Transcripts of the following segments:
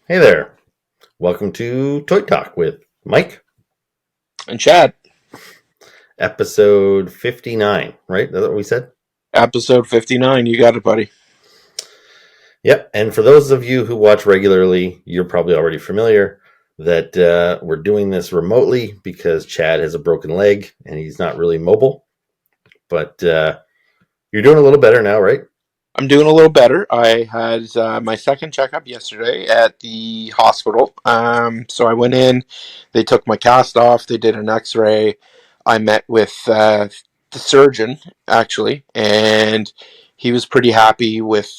Hey there. Welcome to Toy Talk with Mike, And Chad, episode 59, right? That's what we said? episode 59. You got it, buddy. Yep. And for those of you who watch regularly, you're probably already familiar that we're doing this remotely because Chad has a broken leg and he's not really mobile. But you're doing a little better now, right? I'm doing a little better. I had my second checkup yesterday at the hospital. So I went in, they took my cast off, they did an x ray. I met with the surgeon, actually, and he was pretty happy with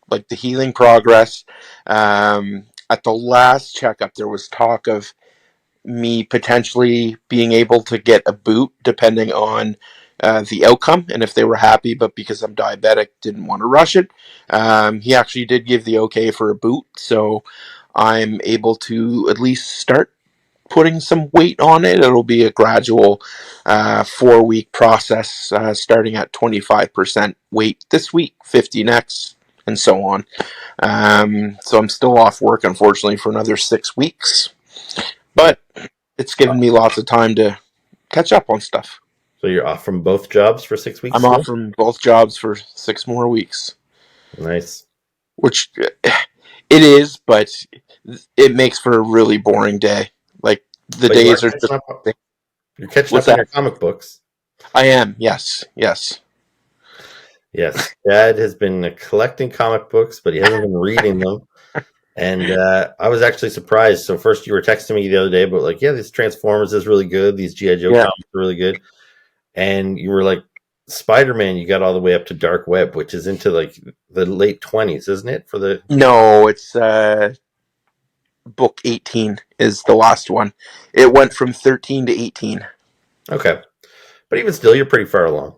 the healing progress. At the last checkup, there was talk of me potentially being able to get a boot depending on the outcome and if they were happy, but because I'm diabetic, didn't want to rush it. He actually did give the okay for a boot, so I'm able to at least start putting some weight on it. It'll be a gradual 4 week process, starting at 25% weight this week, 50 next, and so on. So I'm still off work, unfortunately, for another 6 weeks. But it's given me lots of time to catch up on stuff. So you're off from both jobs for 6 weeks I'm still? off from both jobs for 6 more weeks, Nice. which it is, but it makes for a really boring day. Like the But you are days are catching just. up. You're catching What's up on that? your comic books. I am. Yes. Yes. Yes. Chad has been collecting comic books, but he hasn't been reading them. And I was actually surprised. So first you were texting me the other day, but like, yeah, this Transformers is really good. These G.I. Joe Yeah. comics are really good. And you were like, Spider-Man, you got all the way up to Dark Web, which is into like the late 20s, isn't it? For the No, it's book 18 is the last one. It went from 13 to 18. Okay. But even still, you're pretty far along.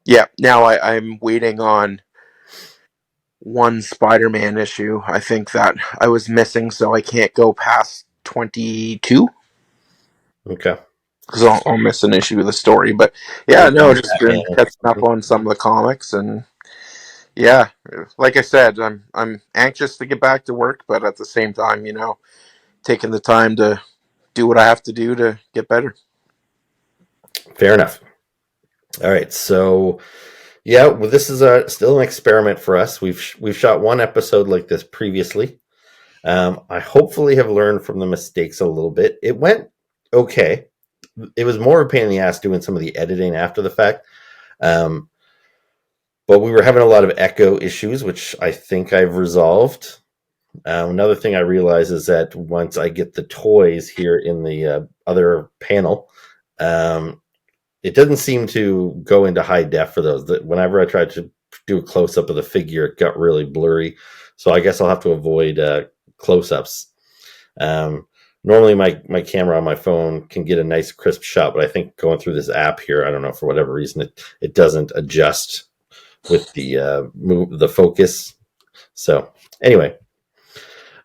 Yeah. Now I'm waiting on one Spider-Man issue. I think that I was missing, so I can't go past 22 Okay. because I'll miss an issue of the story. But Or yeah, no, maybe just Batman been or catching up something. on some of the comics, and yeah, like I said, I'm anxious to get back to work, but at the same time, taking the time to do what I have to do to get better. Fair enough. All right. So yeah, well, this is still an experiment for us. We've shot one episode like this previously. I hopefully have learned from the mistakes a little bit. It went okay. It was more of a pain in the ass doing some of the editing after the fact. Um, but we were having a lot of echo issues, which I think I've resolved. Another thing I realize is that once I get the toys here in the other panel, um, it doesn't seem to go into high def for those. Whenever I tried to do a close up of the figure, it got really blurry. So I guess I'll have to avoid close ups. Normally, my camera on my phone can get a nice crisp shot, but I think going through this app here, I don't know, for whatever reason, it doesn't adjust with the focus. So anyway,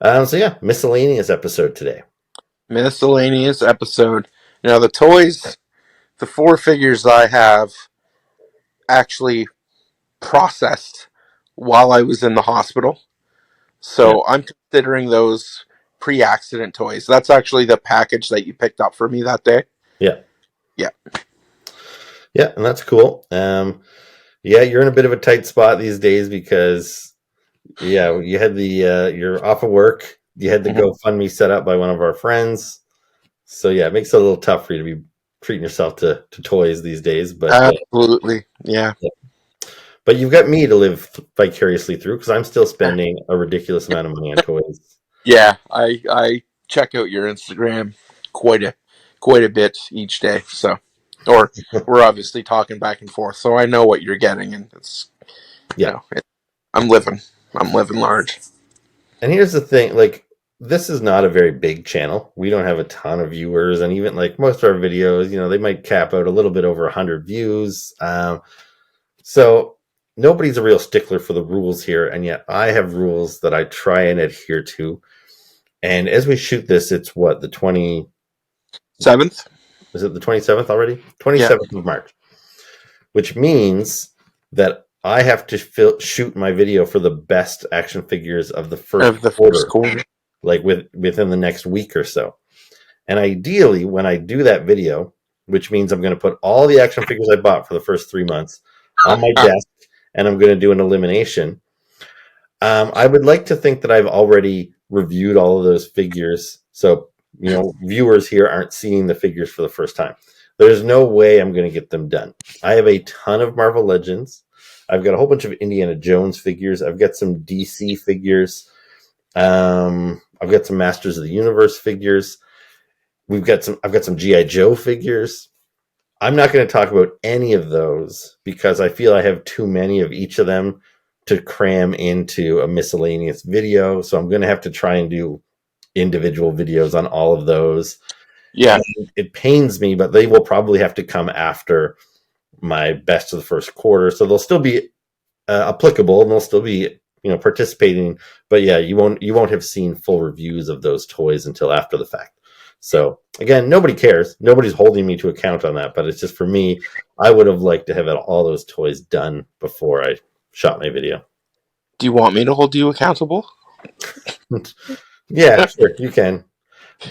so yeah, miscellaneous episode today. Miscellaneous episode. Now the toys, the four figures I have actually processed while I was in the hospital. Yeah, So I'm considering those pre-accident toys. That's actually the package that you picked up for me that day. yeah, Yeah. yeah, and that's cool. Yeah, you're in a bit of a tight spot these days because yeah, you had the you're off of work. You had the Mhm. GoFundMe set up by one of our friends. So yeah, it makes it a little tough for you to be treating yourself to toys these days. Absolutely. Yeah. But you've got me to live vicariously through because I'm still spending a ridiculous amount of money on toys. Yeah. I check out your Instagram quite a quite a bit each day. So, or we're obviously talking back and forth, so I know what you're getting, and it's Yeah. I'm living. I'm living large. And here's the thing, like this is not a very big channel. We don't have a ton of viewers, and even like most of our videos, they might cap out a little bit over 100 views. So nobody's a real stickler for the rules here, and yet I have rules that I try and adhere to. And as we shoot this, it's what, the 20 7th. is it the 27th already? Yeah. 27th of March, which means that I have to shoot my video for the best action figures of the first Of the first quarter. quarter. like within the next week or so. And ideally, when I do that video, which means I'm going to put all the action figures I bought for the first 3 months on my desk, and I'm going to do an elimination. I would like to think that I've already reviewed all of those figures, so viewers here aren't seeing the figures for the first time. There's no way I'm going to get them done. I have a ton of Marvel Legends. I've got a whole bunch of Indiana Jones figures. I've got some DC figures. I've got some Masters of the Universe figures. I've got some G.I. Joe figures. I'm not going to talk about any of those because I feel I have too many of each of them to cram into a miscellaneous video. So I'm going to have to try and do individual videos on all of those. Yeah. And it pains me, but they will probably have to come after my best of the first quarter. So they'll still be applicable and they'll still be participating. But yeah, you won't have seen full reviews of those toys until after the fact. So again, nobody cares. Nobody's holding me to account on that, but it's just for me, I would have liked to have all those toys done before I shot my video. Do you want me to hold you accountable? Yeah, sure, you can.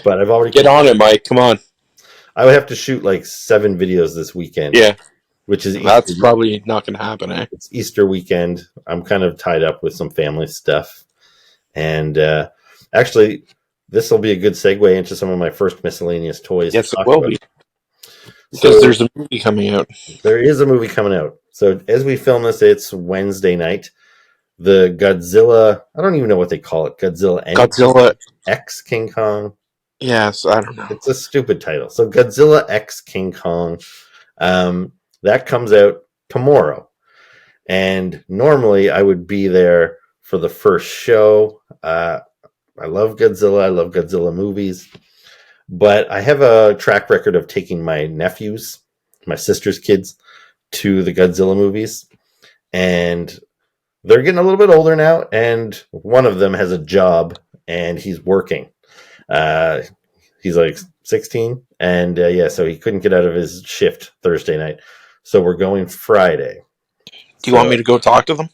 But I've already Get on it, Mike. Come on. I would have to shoot like 7 videos this weekend. Yeah. Which is That's probably not going to happen, eh? It's Easter weekend. I'm kind of tied up with some family stuff. And actually, this will be a good segue into some of my first miscellaneous toys. Yes, it will be. Because So, there's a movie coming out. There is a movie coming out. So as we film this, it's Wednesday night. The Godzilla, I don't even know what they call it. Godzilla X King Kong. Yes, I don't know. It's a stupid title. So Godzilla X King Kong. That comes out tomorrow. And normally I would be there for the first show. I love Godzilla. I love Godzilla movies. But I have a track record of taking my nephews, my sister's kids, to the Godzilla movies. And they're getting a little bit older now. And one of them has a job and he's working. He's like 16. And so he couldn't get out of his shift Thursday night. So we're going Friday. Do you want me to go talk to them?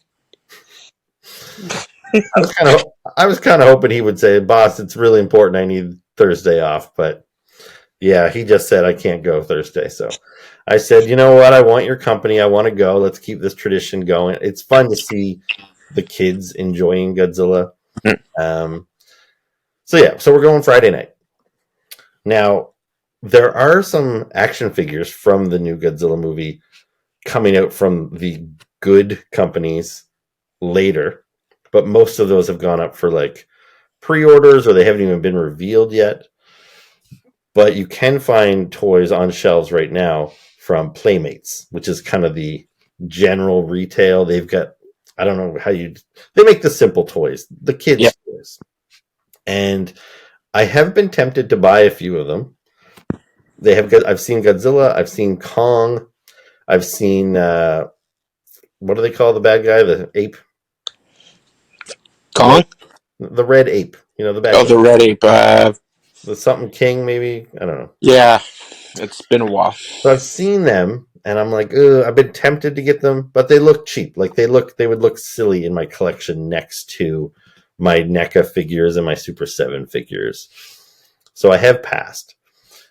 I was kind of hoping he would say, "Boss, it's really important. I need Thursday off." But yeah, he just said I can't go Thursday. So I said, "You know what? I want your company. I want to go. Let's keep this tradition going. It's fun to see the kids enjoying Godzilla." So we're going Friday night. Now, there are some action figures from the new Godzilla movie coming out from the good companies later, but most of those have gone up for like pre-orders or they haven't even been revealed yet. But you can find toys on shelves right now from Playmates, which is kind of the general retail. They've got, I don't know how they make the simple toys, the kids' toys. And I have been tempted to buy a few of them. I've seen Godzilla, I've seen Kong, I've seen what do they call the bad guy? The ape? Kong? The red ape. The bad guy. The red ape. The something king, maybe? I don't know. Yeah, it's been a while. So I've seen them, and I'm like, I've been tempted to get them, but they look cheap. Like they would look silly in my collection next to my NECA figures and my Super 7 figures. So I have passed.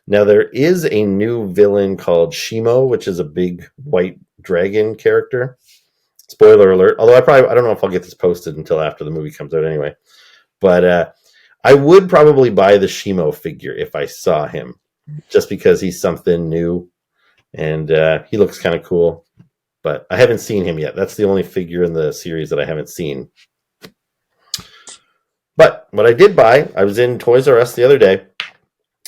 Now, there is a new villain called Shimo, which is a big white dragon character. Spoiler alert. Although I don't know if I'll get this posted until after the movie comes out anyway. But I would probably buy the Shimo figure if I saw him, just because he's something new. And he looks kind of cool. But I haven't seen him yet. That's the only figure in the series that I haven't seen. But what I did buy, I was in Toys R Us the other day,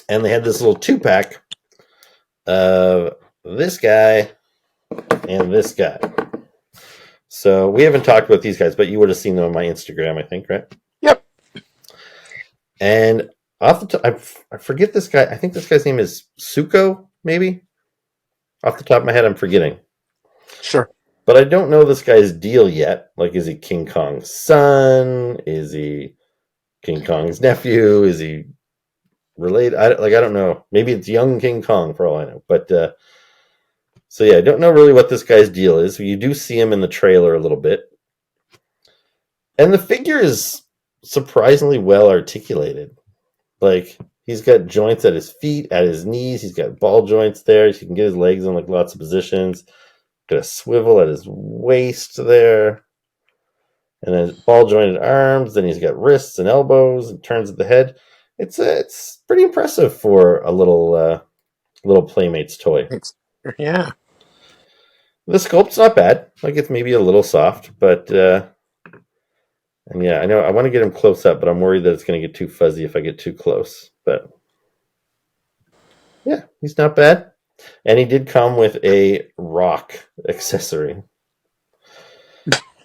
and they had this little 2-pack of this guy and this guy. So we haven't talked about these guys, but you would have seen them on my Instagram, I think, right? Yep. And off the top, I forget this guy. I think this guy's name is Suko, maybe? Off the top of my head, I'm forgetting. Sure. But I don't know this guy's deal yet. Like, is he King Kong's son? Is he King Kong's nephew? Is he related? I don't know. Maybe it's young King Kong for all I know. But so yeah, I don't know really what this guy's deal is. You do see him in the trailer a little bit, and the figure is surprisingly well articulated. Like he's got joints at his feet, at his knees. He's got ball joints there. He can get his legs in like lots of positions. Got a swivel at his waist there, and then ball jointed arms. Then he's got wrists and elbows and turns at the head. It's pretty impressive for a little Playmates toy. It's, yeah. The sculpt's not bad. Like it's maybe a little soft, but and yeah, I know I want to get him close up, but I'm worried that it's going to get too fuzzy if I get too close. But yeah, he's not bad. And he did come with a rock accessory.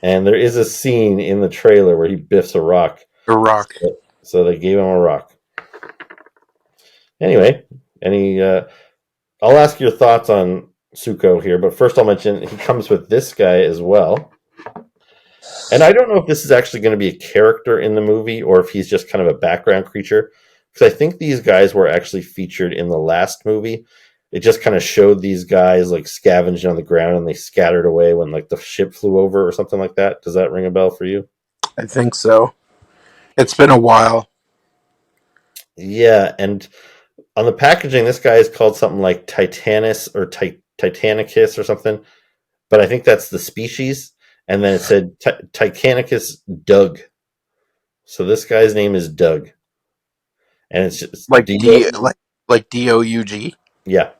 And there is a scene in the trailer where he biffs a rock. A rock. So they gave him a rock. Anyway, I'll ask your thoughts on Suko here, but first I'll mention he comes with this guy as well. And I don't know if this is actually going to be a character in the movie or if he's just kind of a background creature. Because I think these guys were actually featured in the last movie. It just kind of showed these guys like scavenging on the ground and they scattered away when like the ship flew over or something like that. Does that ring a bell for you? I think so. It's been a while. Yeah, and on the packaging, this guy is called something like Titanus or Titanicus or something. But I think that's the species. And then it said Titanicus Doug. So this guy's name is Doug. And it's just Like DOUG. yeah.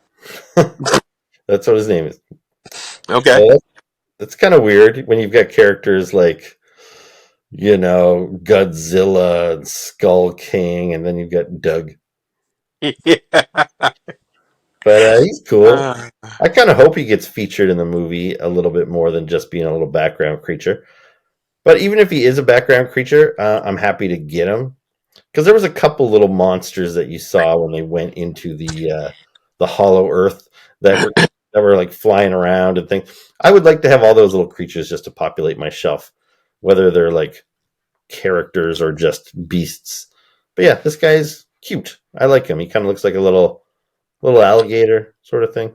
That's what his name is. Okay. So that's kind of weird when you've got characters like, Godzilla and Skull King, and then you've got Doug. Yeah. But he's cool. I kind of hope he gets featured in the movie a little bit more than just being a little background creature. But even if he is a background creature, I'm happy to get him because there was a couple little monsters that you saw when they went into the Hollow Earth that were like flying around and things. I would like to have all those little creatures just to populate my shelf, whether they're like characters or just beasts. But yeah, this guy's cute. I like him. He kind of looks like a little alligator sort of thing.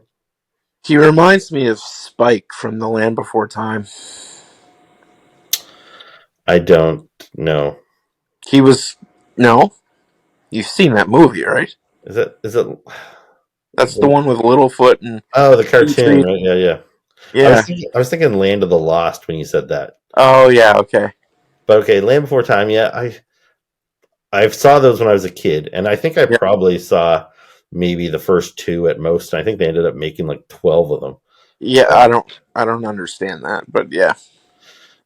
He reminds me of Spike from The Land Before Time. I don't know. He was no. You've seen that movie, right? Is it? That's the one with Littlefoot and Oh, the cartoon, right? Yeah, yeah. yeah. I was thinking Land of the Lost when you said that. Oh yeah, okay. But okay, Land Before Time. Yeah, I saw those when I was a kid, and I think I Yeah. probably saw maybe the first two at most. And I think they ended up making like 12 of them. Yeah, I don't understand that, but yeah.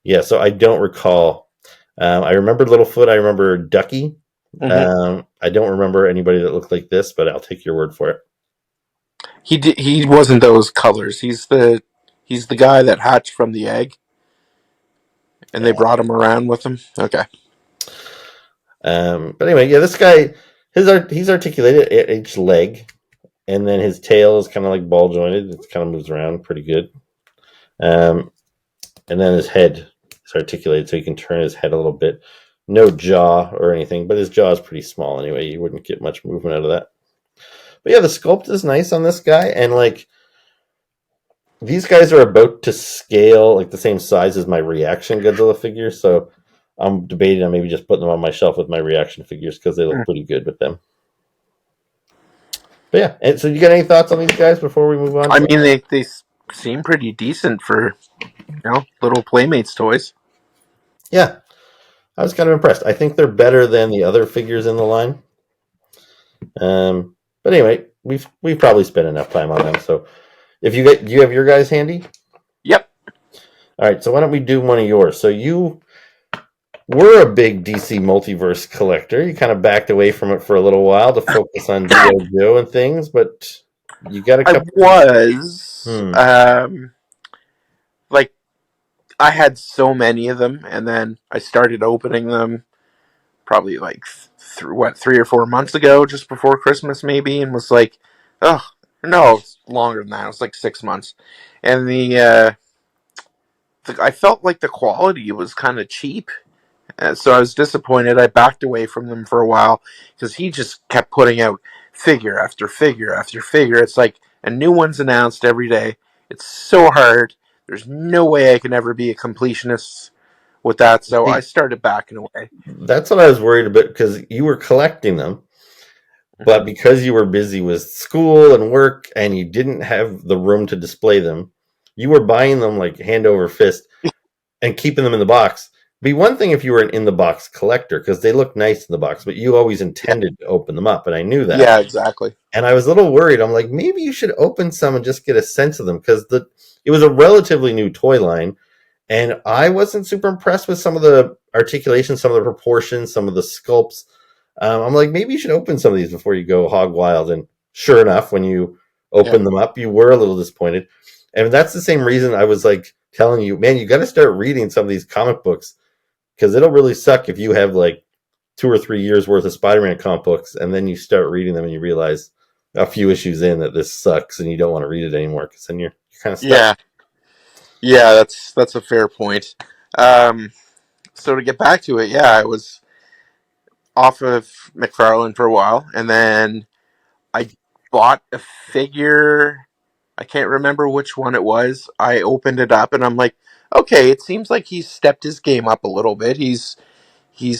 Yeah, so I don't recall. I remember Littlefoot. I remember Ducky. Mm-hmm. I don't remember anybody that looked like this, but I'll take your word for it. He wasn't those colors. He's the guy that hatched from the egg, and they brought him around with them. Okay. But anyway, yeah, this guy, he's articulated at each leg, and then his tail is kind of like ball jointed. It kind of moves around pretty good. Um, and then his head is articulated, so he can turn his head a little bit. No jaw or anything, but his jaw is pretty small anyway. You wouldn't get much movement out of that. But yeah, the sculpt is nice on this guy, and like these guys are about to scale like the same size as my reaction Godzilla figures, so I'm debating on maybe just putting them on my shelf with my reaction figures because they look pretty good with them. But yeah, and so you got any thoughts on these guys before we move on? I mean, they seem pretty decent for little Playmates toys. Yeah, I was kind of impressed. I think they're better than the other figures in the line. But anyway, we've probably spent enough time on them. So if do you have your guys handy? Yep. All right. So why don't we do one of yours? So you were a big DC multiverse collector. You kind of backed away from it for a little while to focus on G.I. Joe and things, but you got a couple. Like I had so many of them, and then I started opening them probably like 3 or 4 months ago, just before Christmas, maybe, and was like, oh no, it's longer than that. It was like 6 months, and I felt like the quality was kind of cheap. So I was disappointed. I backed away from them for a while because he just kept putting out figure after figure after figure. It's like a new one's announced every day. It's so hard. There's no way I can ever be a completionist with that. So I See, started backing away. that's what I was worried about because you were collecting them, but Mhm. because you were busy with school and work and you didn't have the room to display them, you were buying them like hand over fist and keeping them in the box. Be one thing if you were an in the box collector because they look nice in the box, but you always Yeah, intended to open them up, and I knew that. yeah, exactly. And I was a little worried. I'm like, maybe you should open some and just get a sense of them because the it was a relatively new toy line, and I wasn't super impressed with some of the articulation, some of the proportions, some of the sculpts. I'm like, maybe you should open some of these before you go hog wild. And sure enough, when you Yeah, open them up, you were a little disappointed. And that's the same reason I was like telling you, man, you got to start reading some of these comic books because it'll really suck if you have like 2 or 3 years worth of Spider-Man comic books and then you start reading them and you realize a few issues in that this sucks and you don't want to read it anymore because then you're kind of stuck. yeah, yeah. That's a fair point. Um, so to get back to it, yeah, I was off of McFarlane for a while, and then I bought a figure. I can't remember which one it was. I opened it up, and I'm like, okay, it seems like he's stepped his game up a little bit. He's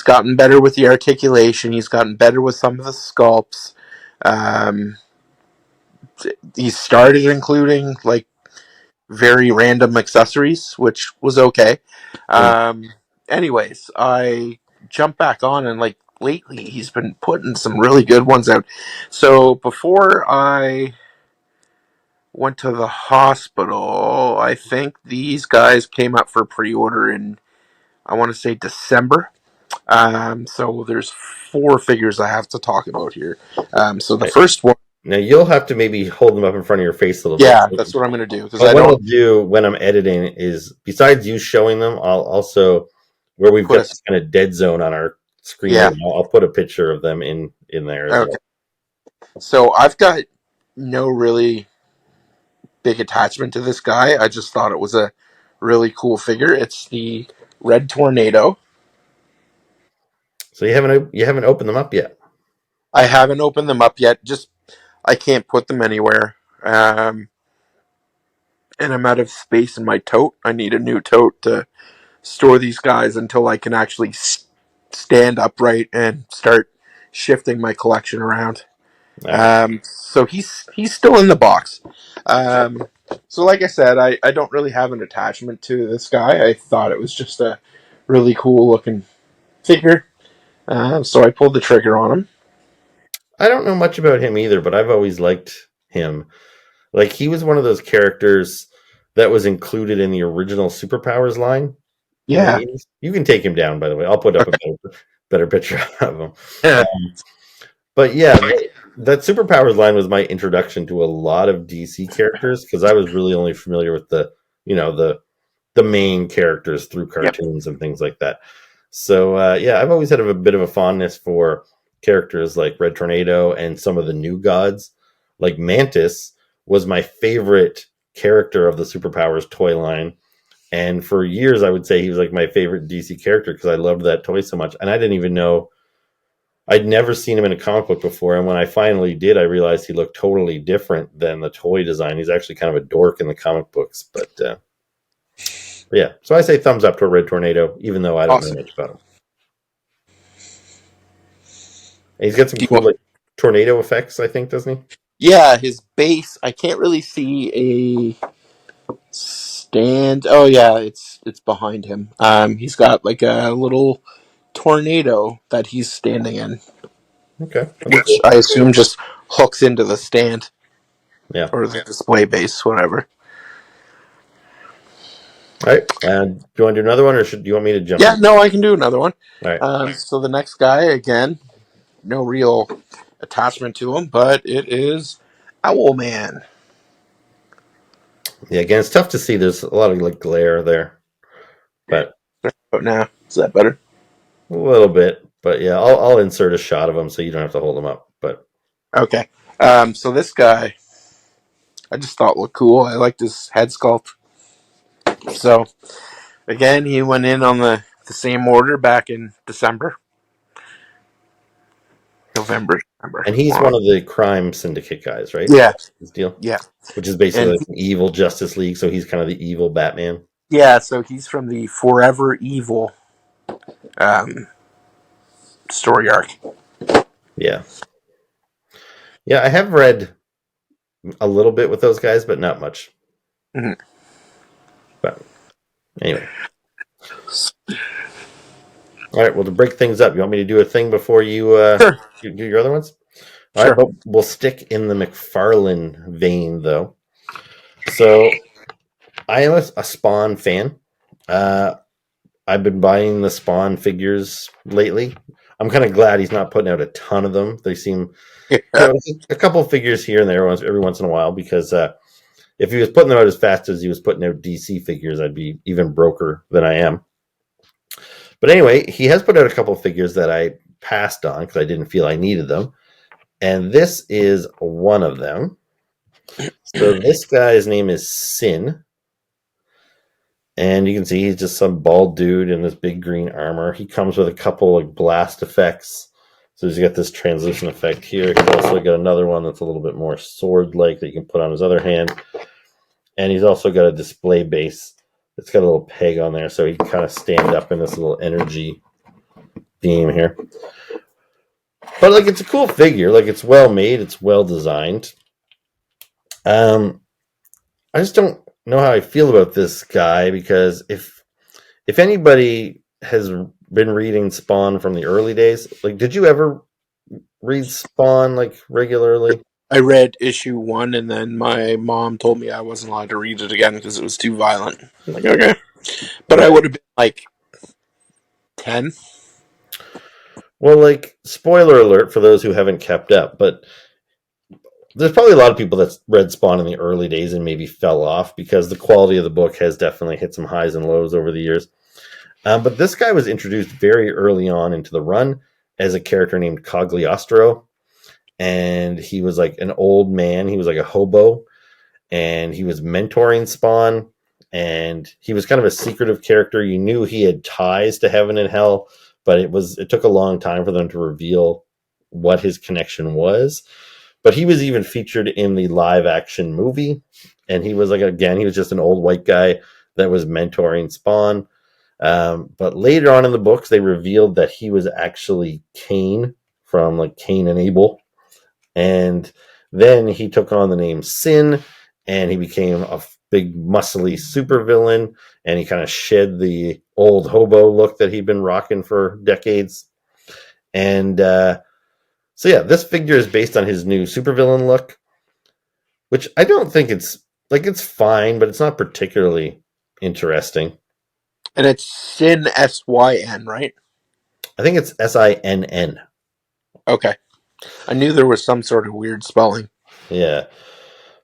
gotten better with the articulation. He's gotten better with some of the sculpts. Um, he started including like very random accessories, which was okay. Mm. Um, anyways, I jumped back on and like lately he's been putting some really good ones out. So before I went to the hospital, I think these guys came up for pre-order in I want to say December. So there's four figures I have to talk about here. So the Right. first one, Now you'll have to maybe hold them up in front of your face a little bit. yeah, that's what I'm gonna do because But I what don't I'll do when I'm editing is, besides you showing them, I'll also where we've put got a this kind of dead zone on our screen yeah. right now, I'll put a picture of them in there as Okay. well. So I've got no really big attachment to this guy. I just thought it was a really cool figure. It's the Red Tornado. So you haven't opened them up yet. I haven't opened them up yet. Just I can't put them anywhere. And I'm out of space in my tote. I need a new tote to store these guys until I can actually stand upright and start shifting my collection around. All right. So he's still in the box. Um, so like I said, I don't really have an attachment to this guy. I thought it was just a really cool looking figure. So I pulled the trigger on him. I don't know much about him either, but I've always liked him. Like he was one of those characters that was included in the original Superpowers line in the Yeah. 80s. You can take him down, by the way. I'll put up a Okay. better picture of him. But yeah, that Superpowers line was my introduction to a lot of DC characters because I was really only familiar with you know, the main characters through Yep. cartoons and things like that. So yeah, I've always had a bit of a fondness for characters like Red Tornado and some of the new gods. Like Mantis was my favorite character of the Superpowers toy line. And for years, I would say he was like my favorite DC character because I loved that toy so much. And I didn't even know I'd never seen him in a comic book before, and when I finally did, I realized he looked totally different than the toy design. He's actually kind of a dork in the comic books, but yeah. So I say thumbs up to a Red Tornado, even though I don't know Awesome. much about him. And he's got some Do you cool want- like tornado effects, I think, doesn't he? Yeah, his base. I can't really see a stand. Oh yeah, it's behind him. He's got like a little tornado that he's standing in, Okay, that's which cool. I assume just hooks into the stand Yeah. or the display base, whatever. All right. And do you want to do another one, or do you want me to jump Yeah, in? no, I can do another one. All right. So the next guy, again, no real attachment to him, but it is Owlman. Yeah. Again, it's tough to see. There's a lot of like glare there, but But now, is that better? a little bit. But yeah, I'll insert a shot of him so you don't have to hold him up. But Okay. So this guy, I just thought looked cool. I liked his head sculpt. So again, he went in on the same order back in November, December. and he's one of the crime syndicate guys, right? Yeah, His deal, yeah, which is basically and like an evil Justice League. So he's kind of the evil Batman. Yeah, so he's from the Forever Evil um, story arc. Yeah. Yeah, I have read a little bit with those guys, but not much. Mhm. But anyway. All right, well, to break things up, you want me to do a thing before you Sure, you do your other ones? All right, sure. but we'll stick in the McFarlane vein, though. So I am a Spawn fan. Uh, I've been buying the Spawn figures lately. I'm kind of glad he's not putting out a ton of them. They seem, Yeah. a couple of figures here and there every once in a while, because if he was putting them out as fast as he was putting out DC figures, I'd be even broker than I am. But anyway, he has put out a couple of figures that I passed on because I didn't feel I needed them. And this is one of them. So this guy's name is Sinn. And you can see he's just some bald dude in this big green armor. He comes with a couple like blast effects. So he's got this translucent effect here. He's also got another one that's a little bit more sword-like that you can put on his other hand. And he's also got a display base. It's got a little peg on there, so he can kind of stand up in this little energy beam here. But like, it's a cool figure. Like, it's well made. It's well designed. I just don't know how I feel about this guy, because if anybody has been reading Spawn from the early days, like, did you ever read Spawn like regularly? I read issue 1, and then my mom told me I wasn't allowed to read it again because it was too violent. I'm like, okay. But I Right. would have been like 10. Well, like, spoiler alert for those who haven't kept up, but there's probably a lot of people that's read Spawn in the early days and maybe fell off because the quality of the book has definitely hit some highs and lows over the years. But this guy was introduced very early on into the run as a character named Cogliostro, and he was like an old man. He was like a hobo, and he was mentoring Spawn, and he was kind of a secretive character. You knew he had ties to heaven and hell, but it took a long time for them to reveal what his connection was. But he was even featured in the live action movie, and he was like, again, he was just an old white guy that was mentoring Spawn. But later on in the books, they revealed that he was actually Cain from like Cain and Abel. And then he took on the name Sinn, and he became a big, muscly supervillain. And he kind of shed the old hobo look that he'd been rocking for decades. And so, yeah, this figure is based on his new supervillain look, which I don't think it's fine, but it's not particularly interesting. And it's Sin, Syn, right? I think it's Sinn. Okay. I knew there was some sort of weird spelling. Yeah.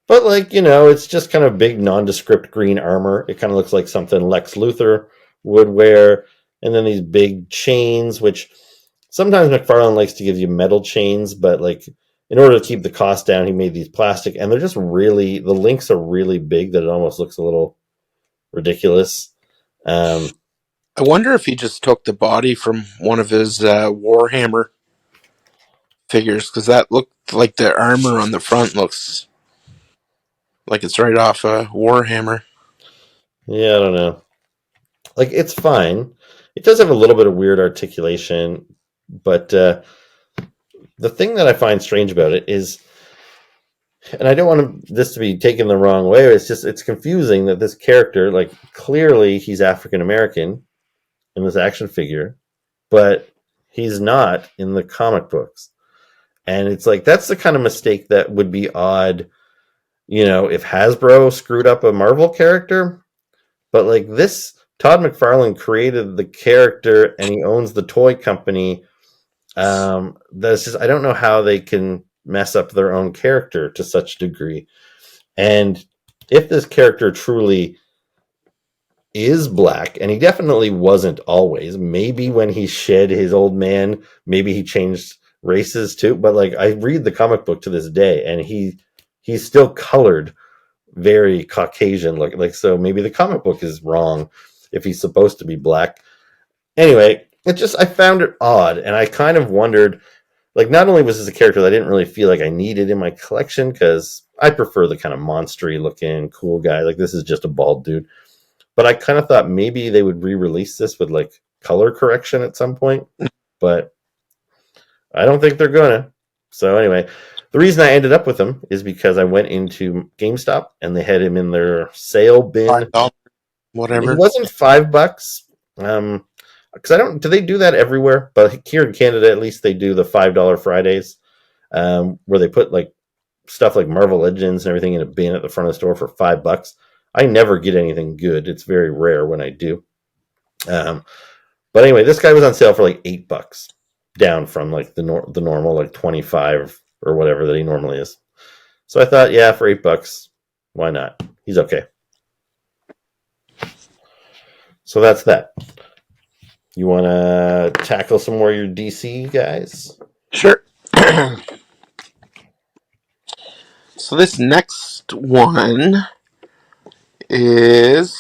But, like, it's just kind of big, nondescript green armor. It kind of looks like something Lex Luthor would wear. And then these big chains, which sometimes McFarlane likes to give you metal chains, but, like, in order to keep the cost down, he made these plastic. And they're just really, the links are really big that it almost looks a little ridiculous. Um, I wonder if he just took the body from one of his Warhammer figures, because that looked like the armor on the front looks like it's right off Warhammer. yeah, I don't know. Like, it's fine. It does have a little bit of weird articulation, but the thing that I find strange about it is, and I don't want this to be taken the wrong way, it's confusing that this character, like, clearly he's African American in this action figure, but he's not in the comic books. And it's like, that's the kind of mistake that would be odd, if Hasbro screwed up a Marvel character. But like, this, Todd McFarlane created the character and he owns the toy company. That's just, I don't know how they can mess up their own character to such a degree. And if this character truly is black, and he definitely wasn't always, maybe when he shed his old man, maybe he changed races too. But like, I read the comic book to this day, and he's still colored very Caucasian look. Like, so maybe the comic book is wrong if he's supposed to be black. Anyway, I found it odd, and I kind of wondered, like, not only was this a character that I didn't really feel like I needed in my collection, because I prefer the kind of monstery looking cool guy. Like, this is just a bald dude. but I kind of thought maybe they would re-release this with like color correction at some point, but I don't think they're gonna. So anyway, the reason I ended up with them is because I went into GameStop and they had him in their sale bin. $5, He whatever. wasn't $5. Because I don't. Do they do that everywhere? But here in Canada, at least they do the $5 Fridays, where they put like stuff like Marvel Legends and everything in a bin at the front of the store for $5. I never get anything good. It's very rare when I do. Um, but anyway, this guy was on sale for like $8, down from like the normal like 25 or whatever that he normally is. So I thought, yeah, for $8, why not? He's okay. So that's that. You want to tackle some more of your DC guys? Sure. So this next one is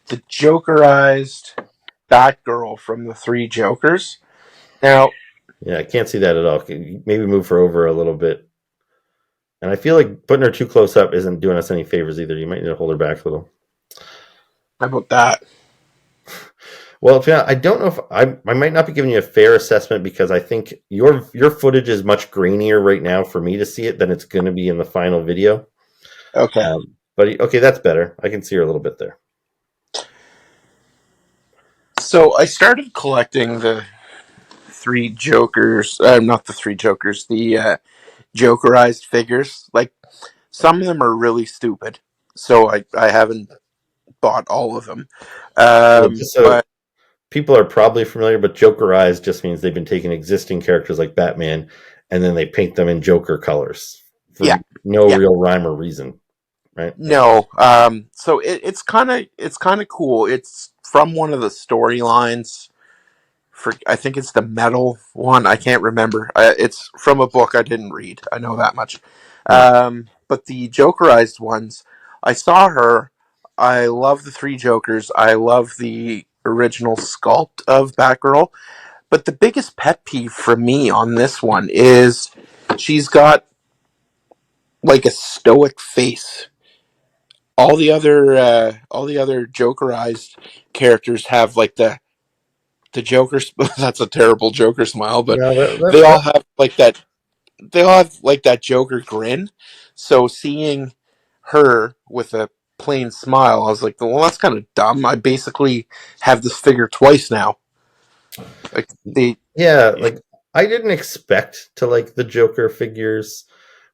the Jokerized Batgirl from the Three Jokers. Now, Yeah, I can't see that at all. Can you maybe move her over a little bit. And I feel like putting her too close up isn't doing us any favors either. You might need to hold her back a little. how about that? Well, yeah, I don't know if I might not be giving you a fair assessment because I think your footage is much grainier right now for me to see it than it's going to be in the final video. Okay. But okay, that's better. I can see her a little bit there. So I started collecting the Three Jokers, not the Three Jokers, the Jokerized figures. Like, some of them are really stupid, so I haven't bought all of them. Well, just so But people are probably familiar, but Jokerized just means they've been taking existing characters like Batman and then they paint them in Joker colors for yeah, no yeah, real rhyme or reason, right? no. So it's kind of cool. It's from one of the storylines. For I think it's the metal one. I can't remember. It's from a book I didn't read. I know that much. Hmm. But the Jokerized ones, I saw her. I love the Three Jokers. I love the original sculpt of Batgirl. But the biggest pet peeve for me on this one is she's got like a stoic face. All the other Jokerized characters have like the Joker. That's a terrible Joker smile, but No, they all have like that. They all have like that Joker grin. So seeing her with a plain smile, I was like, well, that's kind of dumb. I basically have this figure twice now. Like they, yeah, like I didn't expect to like the Joker figures,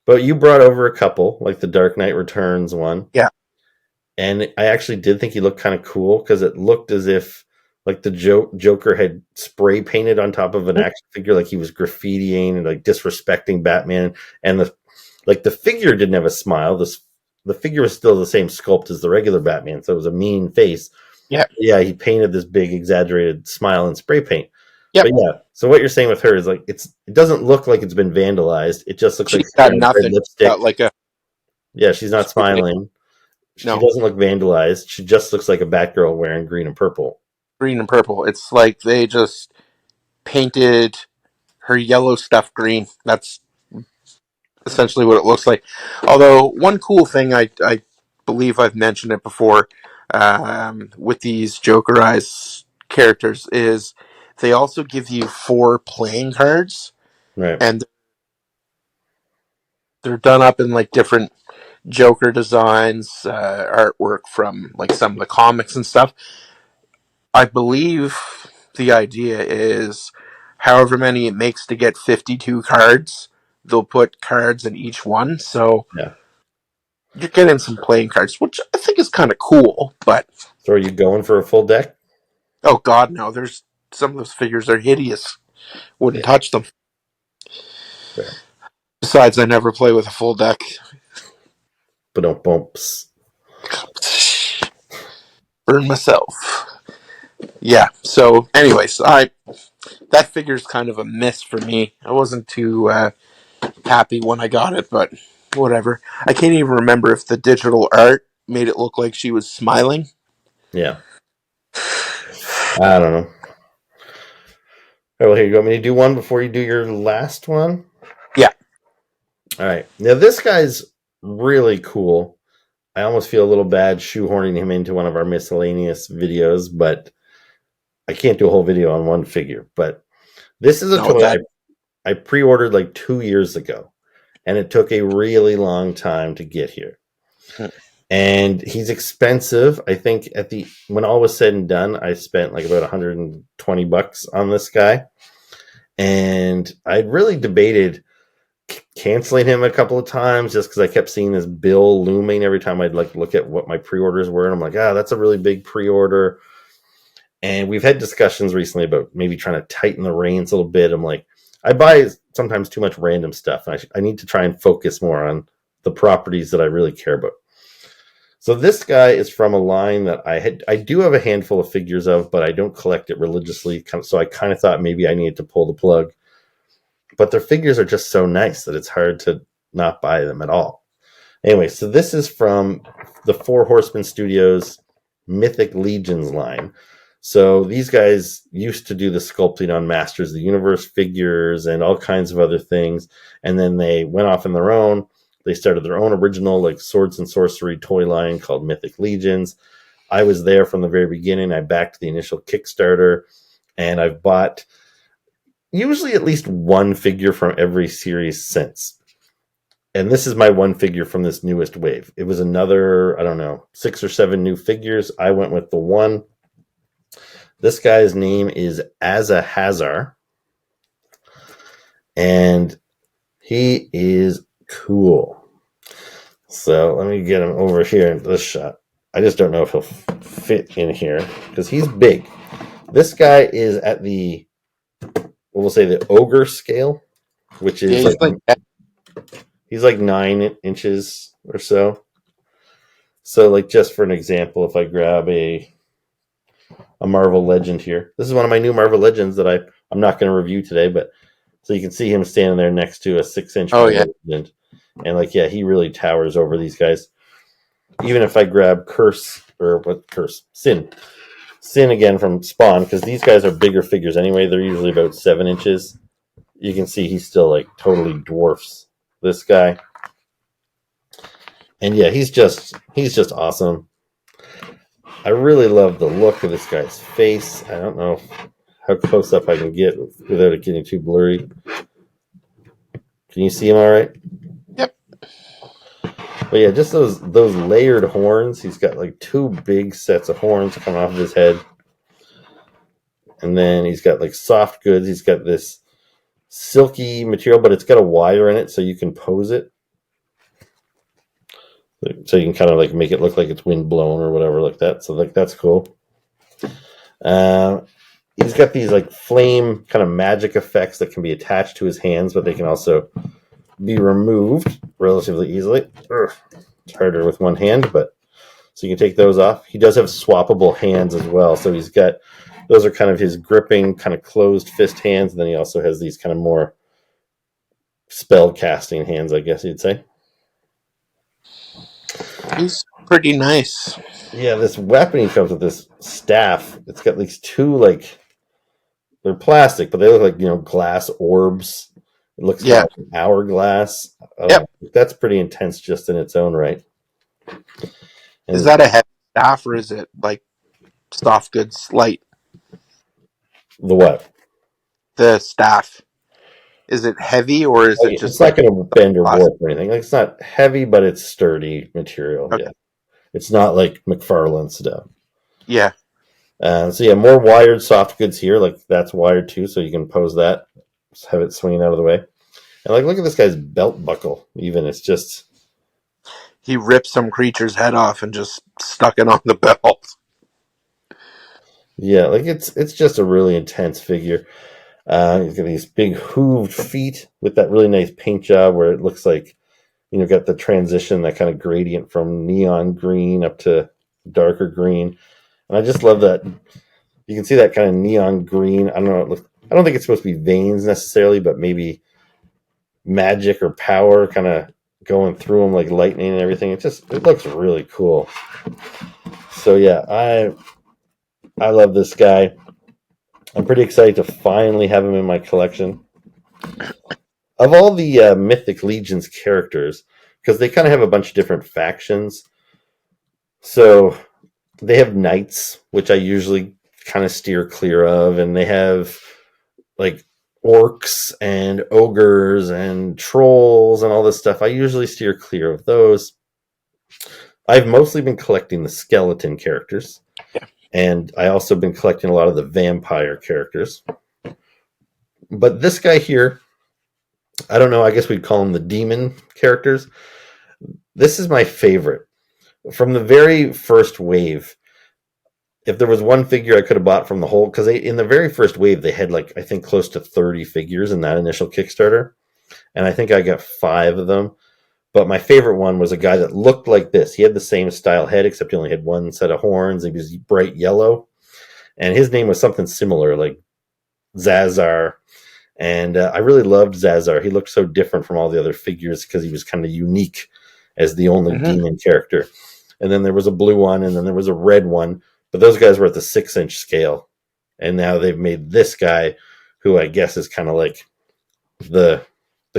but you brought over a couple, like the Dark Knight Returns one. yeah, And I actually did think he looked kind of cool because it looked as if like the Joker had spray painted on top of an action figure, like he was graffitiing and like disrespecting Batman. And the figure didn't have a smile. The figure was still the same sculpt as the regular Batman, so it was a mean face. yeah, Yeah, he painted this big exaggerated smile in spray paint. yep. But yeah, so what you're saying with her is like it doesn't look like it's been vandalized. It just looks like She's she's got wearing red nothing. Got lipstick. like a Yeah, she's not smiling. She no doesn't look vandalized. She just looks like a Batgirl wearing green and purple. green and purple. It's like they just painted her yellow stuff green. That's essentially what it looks like. Although one cool thing I believe I've mentioned it before with these Jokerized characters is they also give you 4 playing cards, Right. and they're done up in like different Joker designs, artwork from like some of the comics and stuff. I believe the idea is however many it makes to get 52 cards, they'll put cards in each one. So Yeah. you're getting some playing cards, which I think is kind of cool. But So are you going for a full deck? oh god, no! There's some of those figures are hideous. Wouldn't Yeah. touch them. Fair. Besides, I never play with a full deck. But don't bumps. Burn myself. Yeah. So, anyways, I that figure's kind of a miss for me. I wasn't too happy when I got it, but whatever. I can't even remember if the digital art made it look like she was smiling. Yeah. I don't know. All right, well, here you go. Me to do one before you do your last one. Yeah. All right. Now this guy's really cool. I almost feel a little bad shoehorning him into one of our miscellaneous videos, but I can't do a whole video on one figure. But this is a No, toy that I pre-ordered like 2 years ago, and it took a really long time to get here. And he's expensive. I think when all was said and done, I spent like about $120 on this guy, and I'd really debated canceling him a couple of times just because I kept seeing this bill looming every time I'd like look at what my pre-orders were, and I'm like, that's a really big pre-order. And we've had discussions recently about maybe trying to tighten the reins a little bit. I'm like, I buy sometimes too much random stuff, and I need to try and focus more on the properties that I really care about. So this guy is from a line that I do have a handful of figures of, but I don't collect it religiously. So I kind of thought maybe I needed to pull the plug. But their figures are just so nice that it's hard to not buy them at all. Anyway, so this is from the Four Horsemen Studios Mythic Legions line. So these guys used to do the sculpting on Masters of the Universe figures and all kinds of other things. And then they went off on their own. They started their own original like swords and sorcery toy line called Mythic Legions. I was there from the very beginning. I backed the initial Kickstarter, and I've bought usually at least one figure from every series since. And this is my one figure from this newest wave. It was another, I don't know, 6 or 7 new figures. I went with the one. This guy's name is Azahazzar, and he is cool. So let me get him over here in this shot. I just don't know if he'll fit in here because he's big. This guy is at we'll say the ogre scale, which is he's like 9 inches or so. So like just for an example, if I grab a Marvel Legend here, this is one of my new Marvel Legends that I'm not going to review today, but so you can see him standing there next to a 6-inch Marvel Legend. And like, yeah, he really towers over these guys. Even if I grab Sinn again from Spawn, because these guys are bigger figures anyway. They're usually about 7 inches. You can see he still like totally dwarfs this guy. And yeah, he's just awesome. I really love the look of this guy's face. I don't know how close up I can get without it getting too blurry. Can you see him all right? Yep. But yeah, just those layered horns. He's got like 2 big sets of horns coming off of his head. And then he's got like soft goods. He's got this silky material, but it's got a wire in it so you can pose it. So you can kind of like make it look like it's wind blown or whatever like that. So like that's cool. He's got these like flame kind of magic effects that can be attached to his hands, but they can also be removed relatively easily. It's harder with one hand, but so you can take those off. He does have swappable hands as well. So he's got, those are kind of his gripping, kind of closed fist hands. And then he also has these kind of more spell casting hands, I guess you'd say. He's pretty nice. Yeah, this weapon he comes with, this staff. It's got these 2 like, they're plastic, but they look like glass orbs. It looks kind of like an hourglass. That's pretty intense just in its own right. And is that a heavy staff or is it like soft goods light? The what? The staff. Is it heavy or is it just it's not going to bend or warp or anything. Like, it's not heavy, but it's sturdy material. Okay. Yeah, it's not like McFarlane stuff. Yeah. So yeah, more wired soft goods here. Like that's wired too, so you can pose that, just have it swinging out of the way. And like, look at this guy's belt buckle. Even it's just he ripped some creature's head off and just stuck it on the belt. Yeah, like it's just a really intense figure. He's got these big hooved feet with that really nice paint job where it looks like, got the transition, that kind of gradient from neon green up to darker green. And I just love that. You can see that kind of neon green. I don't know. I don't think it's supposed to be veins necessarily, but maybe magic or power kind of going through them like lightning and everything. It looks really cool. So yeah, I love this guy. I'm pretty excited to finally have him in my collection. Of all the Mythic Legions characters, because they kind of have a bunch of different factions, So they have knights, which I usually kind of steer clear of, and they have like orcs and ogres and trolls and all this stuff. I usually steer clear of those. I've mostly been collecting the skeleton characters, Yeah. and I also been collecting a lot of the vampire characters. But this guy here, I don't know, I guess we'd call him the demon characters. This is my favorite. From the very first wave, if there was one figure I could have bought from the whole, because in the very first wave, they had like, I think close to 30 figures in that initial Kickstarter. And I think I got 5 of them. But my favorite one was a guy that looked like this. He had the same style head, except he only had one set of horns. He was bright yellow. And his name was something similar, like Azahazzar. And I really loved Azahazzar. He looked so different from all the other figures because he was kind of unique as the only demon character. And then there was a blue one, and then there was a red one. But those guys were at the 6-inch scale. And now they've made this guy, who I guess is kind of like the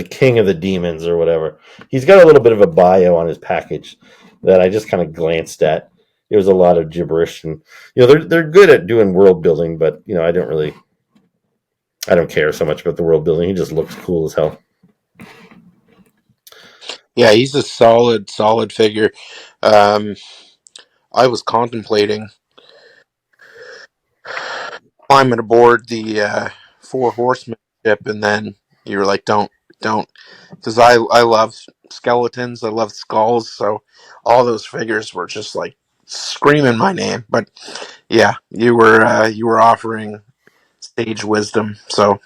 king of the demons or whatever. He's got a little bit of a bio on his package that I just kind of glanced at. It was a lot of gibberish, and they're good at doing world building, but I don't care so much about the world building. He just looks cool as hell. Yeah, he's a solid figure. I was contemplating climbing aboard the Four Horsemen ship, and then you were like, don't, because I love skeletons, I love skulls, so all those figures were just like screaming my name. But yeah, you were offering sage wisdom, so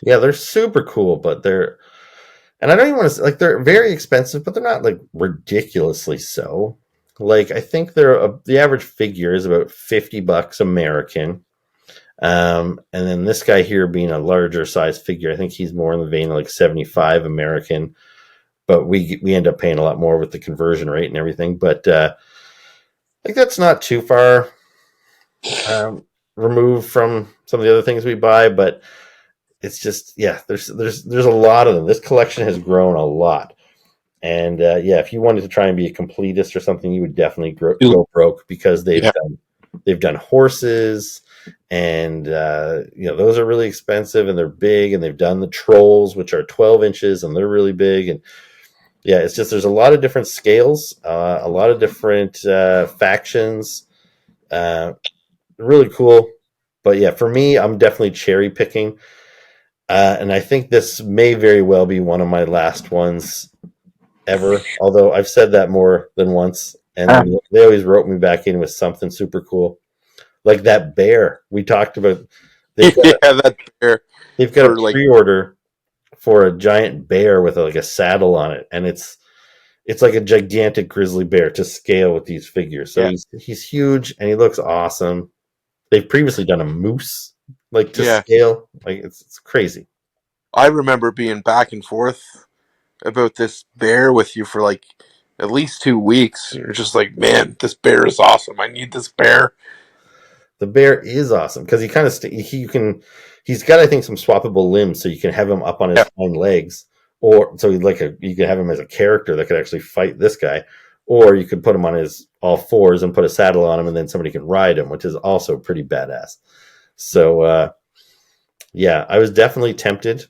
Yeah, they're super cool, but and I don't even want to like they're very expensive, but they're not like ridiculously so. Like I think the average figure is about $50 American. And then this guy here being a larger size figure, I think he's more in the vein of like 75 American, but we end up paying a lot more with the conversion rate and everything. But like that's not too far removed from some of the other things we buy, but it's just there's a lot of them. This collection has grown a lot. And if you wanted to try and be a completist or something, you would definitely go broke because yeah, they've done horses, and those are really expensive and they're big, and they've done the trolls, which are 12 inches and they're really big. And yeah, it's just there's a lot of different scales, a lot of different factions. Really cool. But yeah, for me, I'm definitely cherry picking. And I think this may very well be one of my last ones ever. Although I've said that more than once, and then they always wrote me back in with something super cool, like that bear we talked about. They've got yeah, that bear a for like pre-order for a giant bear with like a saddle on it, and it's like a gigantic grizzly bear to scale with these figures. So yeah, he's huge and he looks awesome. They've previously done a moose like to yeah. scale, like it's crazy. I remember being back and forth about this bear with you for like at least 2 weeks. You're just like, man, this bear is awesome. I need this bear. The bear is awesome because he kind of he's got I think some swappable limbs, so you can have him up on his Yeah, hind legs, or so you can have him as a character that could actually fight this guy, or you could put him on his all fours and put a saddle on him, and then somebody can ride him, which is also pretty badass. So I was definitely tempted,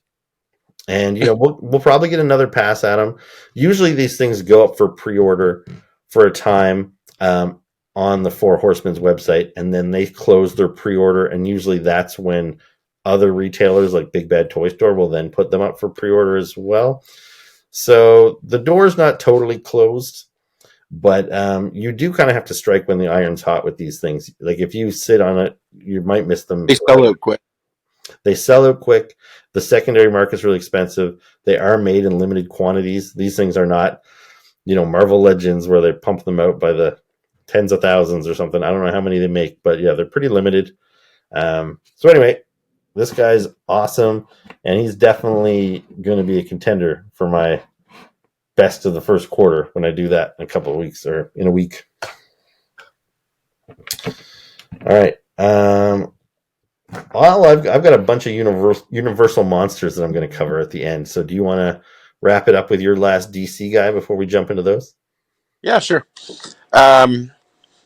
and we'll probably get another pass at them. Usually these things go up for pre-order for a time. On the Four Horsemen's website, and then they close their pre-order, and usually that's when other retailers like Big Bad Toy Store will then put them up for pre-order as well. So the door's not totally closed, but you do kind of have to strike when the iron's hot with these things. Like if you sit on it, you might miss them they forever. sell out quick. They sell out quick. The secondary market's really expensive. They are made in limited quantities. These things are not, Marvel Legends where they pump them out by the tens of thousands or something. I don't know how many they make, but yeah, they're pretty limited. So anyway, this guy's awesome, and he's definitely going to be a contender for my best of the first quarter when I do that in a couple of weeks or in a week. All right. Well, I've got a bunch of universal monsters that I'm going to cover at the end. So do you want to wrap it up with your last DC guy before we jump into those? Yeah, sure. Um,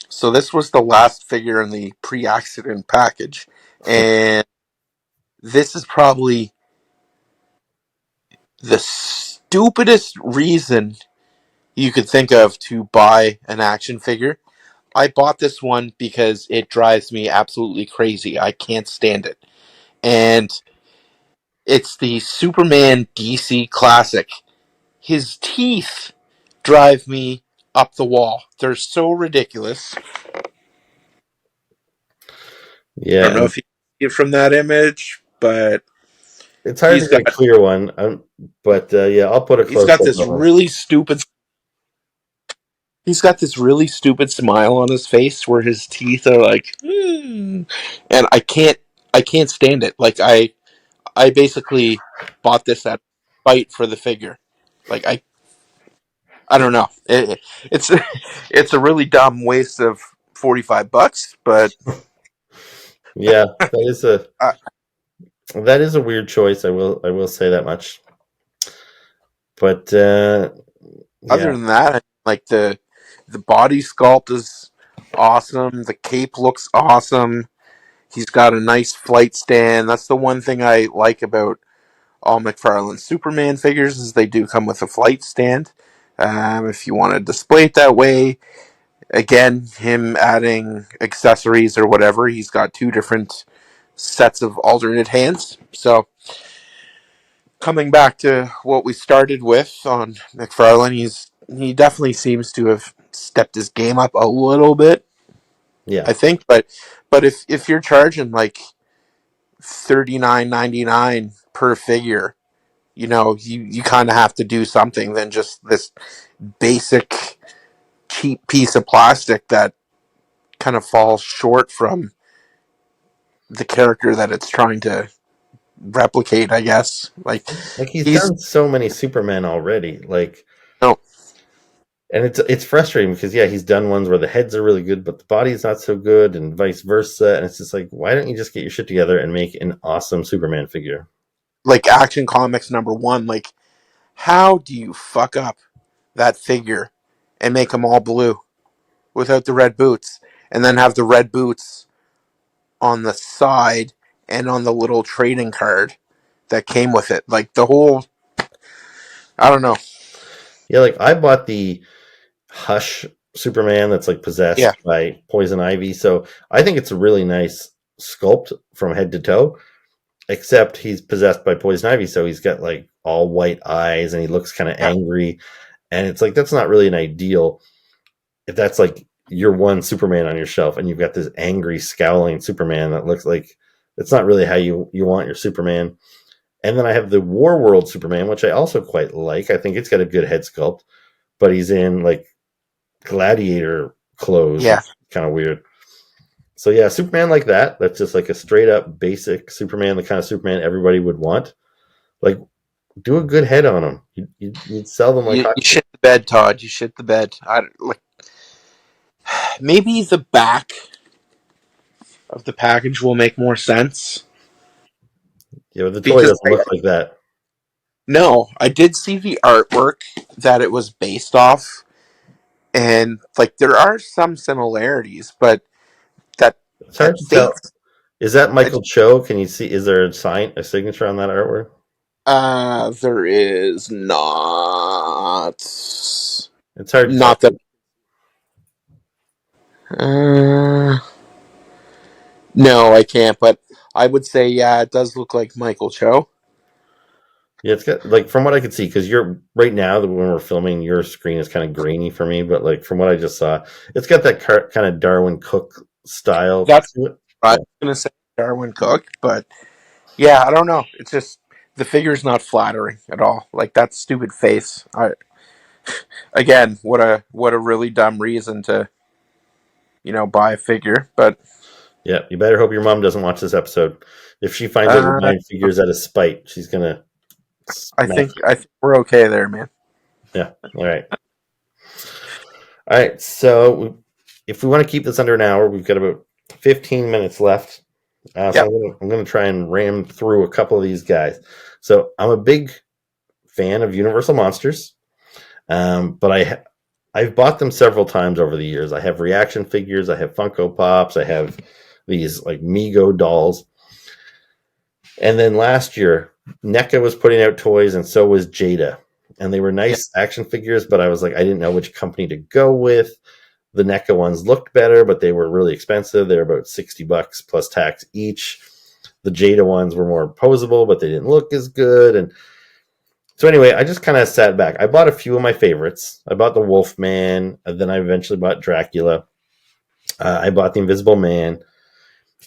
So this was the last figure in the pre-accident package, and this is probably the stupidest reason you could think of to buy an action figure. I bought this one because it drives me absolutely crazy. I can't stand it. And it's the Superman DC Classic. His teeth drive me up the wall. They're so ridiculous. I Yeah, don't know and if you see it from that image, but it's hard to he's get got a clear one. But yeah, I'll put a he's close got up this of him. really stupid he's got this really stupid smile on his face where his teeth are like and I can't stand it. Like I basically bought this at fight for the figure. Like I don't know. It's it's a really dumb waste of $45, but Yeah, uh, that is a weird choice. I will say that much. But yeah, other than that, like the body sculpt is awesome. The cape looks awesome. He's got a nice flight stand. That's the one thing I like about all McFarlane Superman figures is they do come with a flight stand. If you want to display it that way, again, him adding accessories or whatever, he's got two different sets of alternate hands. So coming back to what we started with on McFarlane, he definitely seems to have stepped his game up a little bit, yeah. I think. But if you're charging like $39.99 per figure, you kind of have to do something than just this basic cheap piece of plastic that kind of falls short from the character that it's trying to replicate, I guess. Like Like he's he's done so many Superman already. Like, no and it's frustrating because yeah, he's done ones where the heads are really good, but the body's not so good, and vice versa. And it's just like, why don't you just get your shit together and make an awesome Superman figure? like Action Comics #1. Like how do you fuck up that figure and make them all blue without the red boots, and then have the red boots on the side and on the little trading card that came with it? Like the whole, I don't know. Yeah, like I bought the Hush Superman that's like Yeah, possessed by Poison Ivy, so I think it's a really nice sculpt from head to toe. Except he's possessed by Poison Ivy, so he's got like all white eyes and he looks kind of yeah. angry. And it's like that's not really an ideal if that's like your one Superman on your shelf and you've got this angry, scowling Superman that looks like it's not really how you want your Superman. And then I have the War World Superman, which I also quite like. I think it's got a good head sculpt, but he's in like gladiator clothes. Yeah, It's kind of weird. So yeah, Superman like that. That's just like a straight up basic Superman, the kind of Superman everybody would want. Like, do a good head on them. You'd sell them like you hotcakes. shit the bed, Todd. You shit the bed. Like maybe the back of the package will make more sense Yeah, but the toy because doesn't look like that. no, I did see the artwork that it was based off, and like there are some similarities, but that It's hard that to face, tell. Is that I, Michael Cho? Can you see? Is there a signature on that artwork? there is not, It's hard to tell. not that. Uh, no, I can't. But I would say, yeah, it does look like Michael Cho. Yeah, it's got like from what I could see, because you're right now when we're filming, your screen is kind of grainy for me. But like from what I just saw, it's got that kind of Darwin Cook style That's to it. what I Yeah, was gonna say, Darwin Cook, but yeah, I don't know. It's just the figure's not flattering at all. Like that stupid face. Again, what a really dumb reason to buy a figure. But yeah. You better hope your mom doesn't watch this episode. If she finds out you're uh, buying figures out of spite, she's gonna I smack think I think we're okay there, man. you. Yeah. All right. All right. So if we want to keep this under an hour, we've got about 15 minutes left. So Yep. I'm gonna try and ram through a couple of these guys. So I'm a big fan of Universal Monsters, but I've bought them several times over the years. I have reaction figures, I have Funko Pops, I have these like Mego dolls. And then last year, NECA was putting out toys, and so was Jada. And they were Yeah. nice action figures, but I was like, I didn't know which company to go with. The NECA ones looked better, but they were really expensive. They were about $60 plus tax each. The Jada ones were more posable, but they didn't look as good. And so anyway, I just kind of sat back. I bought a few of my favorites. I bought the Wolfman, and then I eventually bought Dracula. I bought the Invisible Man.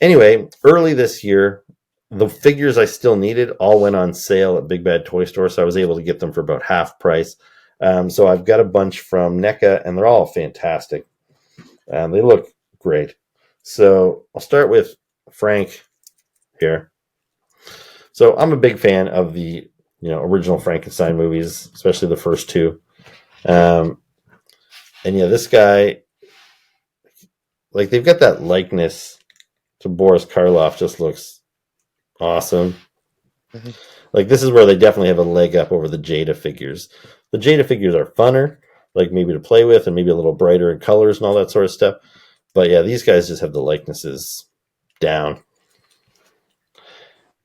Anyway, early this year, the figures I still needed all went on sale at Big Bad Toy Store, so I was able to get them for about half price. So I've got a bunch from NECA, and they're all fantastic. They look great. So I'll start with Frank here. So I'm a big fan of the original Frankenstein movies, especially the first two. And yeah, this guy, like they've got that likeness to Boris Karloff, just looks awesome. Mm-hmm. Like this is where they definitely have a leg up over the Jada figures. The Jada figures are funner, like maybe to play with and maybe a little brighter in colors and all that sort of stuff. But yeah, these guys just have the likenesses down.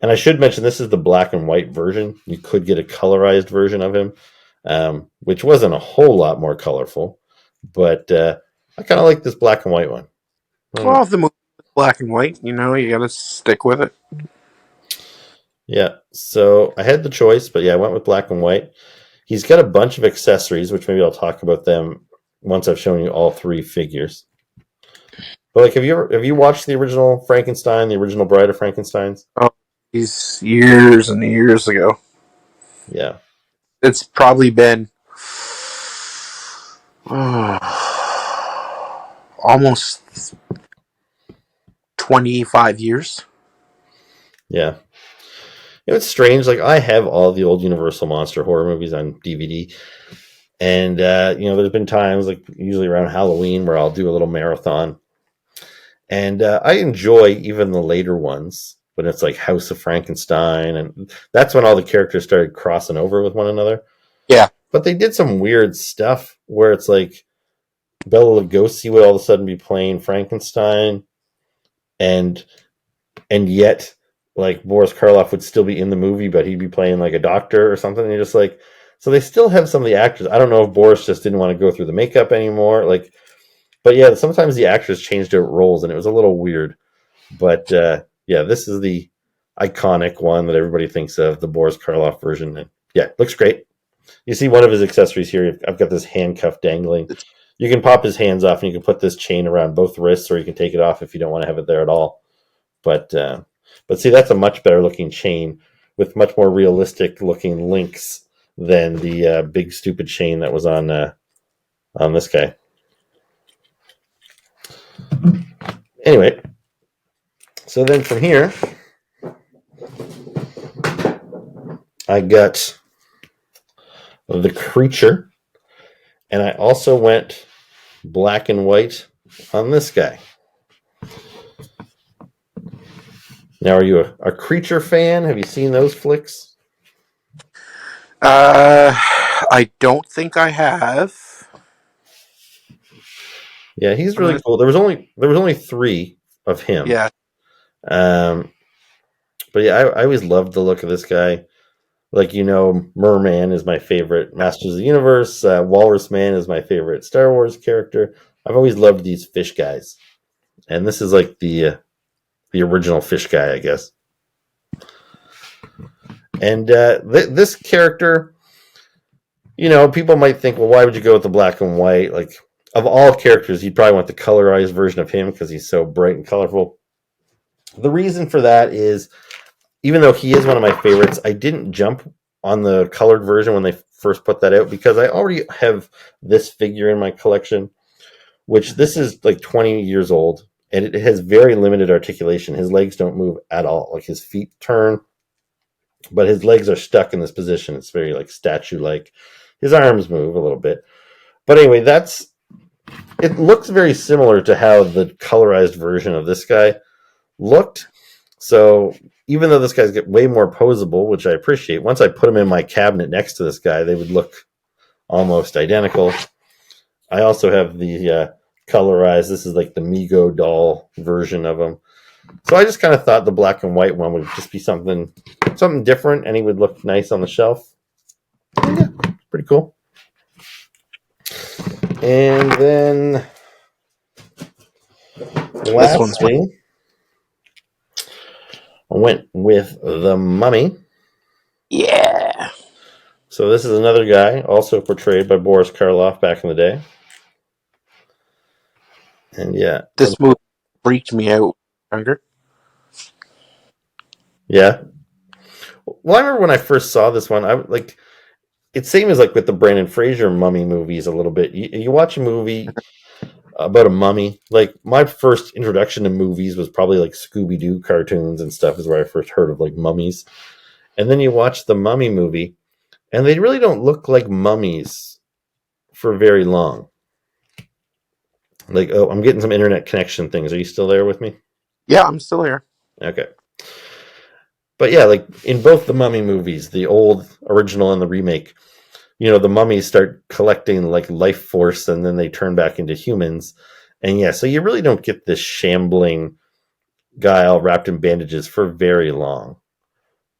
And I should mention this is the black and white version. You could get a colorized version of him, which wasn't a whole lot more colorful. But I kind of like this black and white one. Well, if the movie is black and white, you got to stick with it. Yeah, so I had the choice, but yeah, I went with black and white. He's got a bunch of accessories, which maybe I'll talk about them once I've shown you all three figures. But like, have you watched the original Frankenstein, the original Bride of Frankensteins? Oh, these years and years ago. Yeah. It's probably been almost 25 years. Yeah. It's strange. Like I have all the old Universal monster horror movies on DVD, and there's been times like usually around Halloween where I'll do a little marathon, and I enjoy even the later ones when it's like House of Frankenstein, and that's when all the characters started crossing over with one another. Yeah, but they did some weird stuff where it's like Bela Lugosi would all of a sudden be playing Frankenstein, and yet like Boris Karloff would still be in the movie, but he'd be playing like a doctor or something. And you're just like, so they still have some of the actors. I don't know if Boris just didn't want to go through the makeup anymore. Like, but yeah, sometimes the actors changed their roles and it was a little weird. But yeah, this is the iconic one that everybody thinks of, the Boris Karloff version. And yeah, looks great. You see one of his accessories here. I've got this handcuff dangling. You can pop his hands off and you can put this chain around both wrists, or you can take it off if you don't want to have it there at all. But see, that's a much better looking chain with much more realistic looking links than the big stupid chain that was on this guy. Anyway, so then from here, I got the creature, and I also went black and white on this guy. Now, are you a creature fan? Have you seen those flicks? I don't think I have. Yeah, he's really cool. There was only 3 of him. Yeah. But yeah, I always loved the look of this guy. Like, Merman is my favorite Masters of the Universe. Walrus Man is my favorite Star Wars character. I've always loved these fish guys. And this is like the original fish guy, I guess. And this character, people might think, well, why would you go with the black and white? Like, of all characters, you'd probably want the colorized version of him because he's so bright and colorful. The reason for that is, even though he is one of my favorites, I didn't jump on the colored version when they first put that out because I already have this figure in my collection, which this is like 20 years old, and it has very limited articulation. His legs don't move at all. Like his feet turn, but his legs are stuck in this position. It's very like statue-like. His arms move a little bit. But anyway, it looks very similar to how the colorized version of this guy looked. So even though this guy's get way more posable, which I appreciate, once I put him in my cabinet next to this guy, they would look almost identical. I also have the colorized. This is like the Mego doll version of him. So I just kind of thought the black and white one would just be something different, and he would look nice on the shelf. Yeah, pretty cool. And then lastly, I went with the Mummy. Yeah. So this is another guy, also portrayed by Boris Karloff back in the day. And yeah, This movie freaked me out younger. Yeah. Well, I remember when I first saw this one, I like it's same as like with the Brandon Fraser mummy movies a little bit. You watch a movie about a mummy. Like my first introduction to movies was probably like Scooby Doo cartoons and stuff is where I first heard of like mummies. And then you watch the Mummy movie, and they really don't look like mummies for very long. Like, oh, I'm getting some internet connection things. Are you still there with me? Yeah, I'm still here. Okay. But yeah, like in both the Mummy movies, the old original and the remake, the mummies start collecting like life force and then they turn back into humans. And yeah, so you really don't get this shambling guy all wrapped in bandages for very long.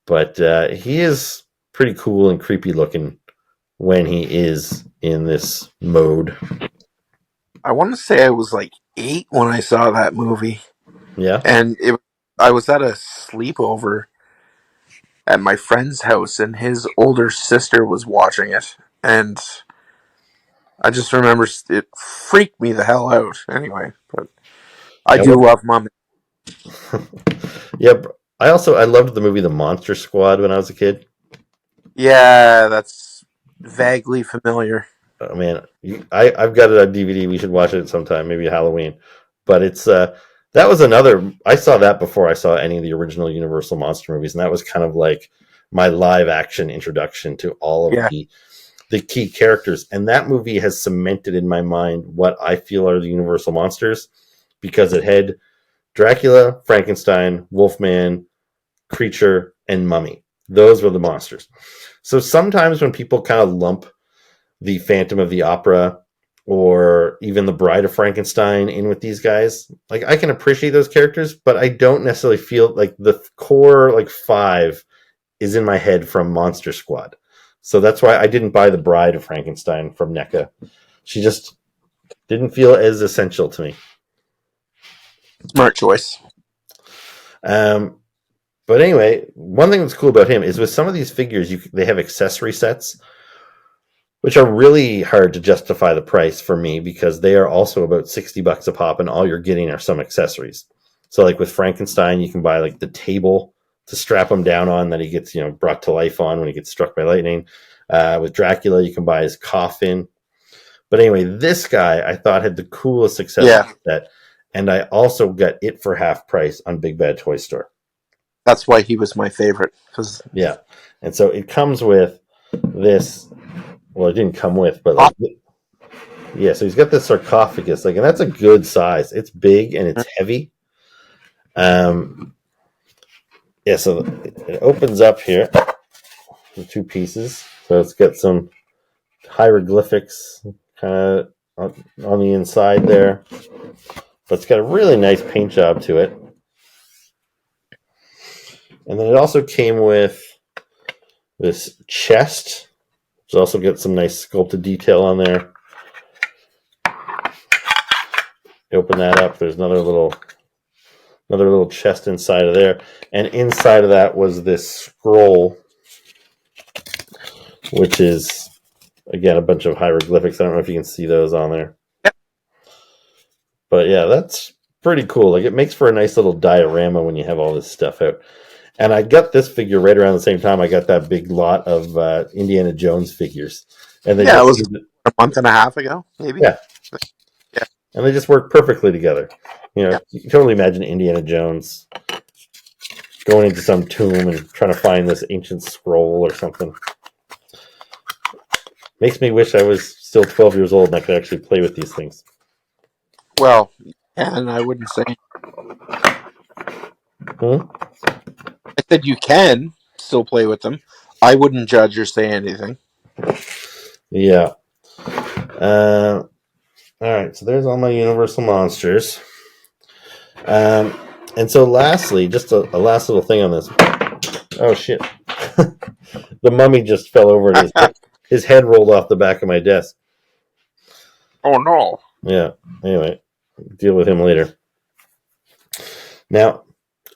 But he is pretty cool and creepy looking when he is in this mode. I want to say I was like 8 when I saw that movie. Yeah. And I was at a sleepover at my friend's house, and his older sister was watching it. And I just remember it freaked me the hell out. Anyway, but I Yeah. do love Mummy. Yeah. I loved the movie The Monster Squad when I was a kid. Yeah, that's vaguely familiar. Oh man, I've got it on DVD. We should watch it sometime, maybe Halloween. But it's that was another. I saw that before I saw any of the original Universal monster movies, and that was kind of like my live action introduction to all of Yeah. the key characters. And that movie has cemented in my mind what I feel are the Universal monsters because it had Dracula, Frankenstein, Wolfman, Creature, and Mummy. Those were the monsters. So sometimes when people kind of lump the Phantom of the Opera or even the Bride of Frankenstein in with these guys, like I can appreciate those characters, but I don't necessarily feel like the core like 5 is in my head from Monster Squad. So that's why I didn't buy the Bride of Frankenstein from NECA. She just didn't feel as essential to me. Smart choice. But anyway, one thing that's cool about him is with some of these figures, they have accessory sets, which are really hard to justify the price for me because they are also about $60 a pop, and all you're getting are some accessories. So, like with Frankenstein, you can buy like the table to strap him down on that he gets, brought to life on when he gets struck by lightning. With Dracula, you can buy his coffin. But anyway, this guy I thought had the coolest accessory set, and I also got it for half price on Big Bad Toy Store. That's why he was my favorite. Yeah, and so it comes with this. Well, it didn't come with, but like, yeah. So he's got this sarcophagus, like, and that's a good size. It's big and it's heavy. Yeah. So it opens up here, the 2 pieces. So it's got some hieroglyphics kind of on the inside there, but it's got a really nice paint job to it. And then it also came with this chest, which also got some nice sculpted detail on there. You open that up, there's another little chest inside of there, and inside of that was this scroll, which is again a bunch of hieroglyphics. I don't know if you can see those on there, but yeah, that's pretty cool. Like it makes for a nice little diorama when you have all this stuff out. And I got this figure right around the same time I got that big lot of Indiana Jones figures, and they it was a month and a half ago, maybe. Yeah. And they just work perfectly together. You can totally imagine Indiana Jones going into some tomb and trying to find this ancient scroll or something. Makes me wish I was still 12 years old and I could actually play with these things. Well, and I wouldn't say. I said you can still play with them. I wouldn't judge or say anything. Yeah. All right, so there's all my Universal monsters. Um, and so lastly, just a last little thing on this. Oh shit! The mummy just fell over and his head rolled off the back of my desk. Oh no! Yeah. Anyway, deal with him later. Now,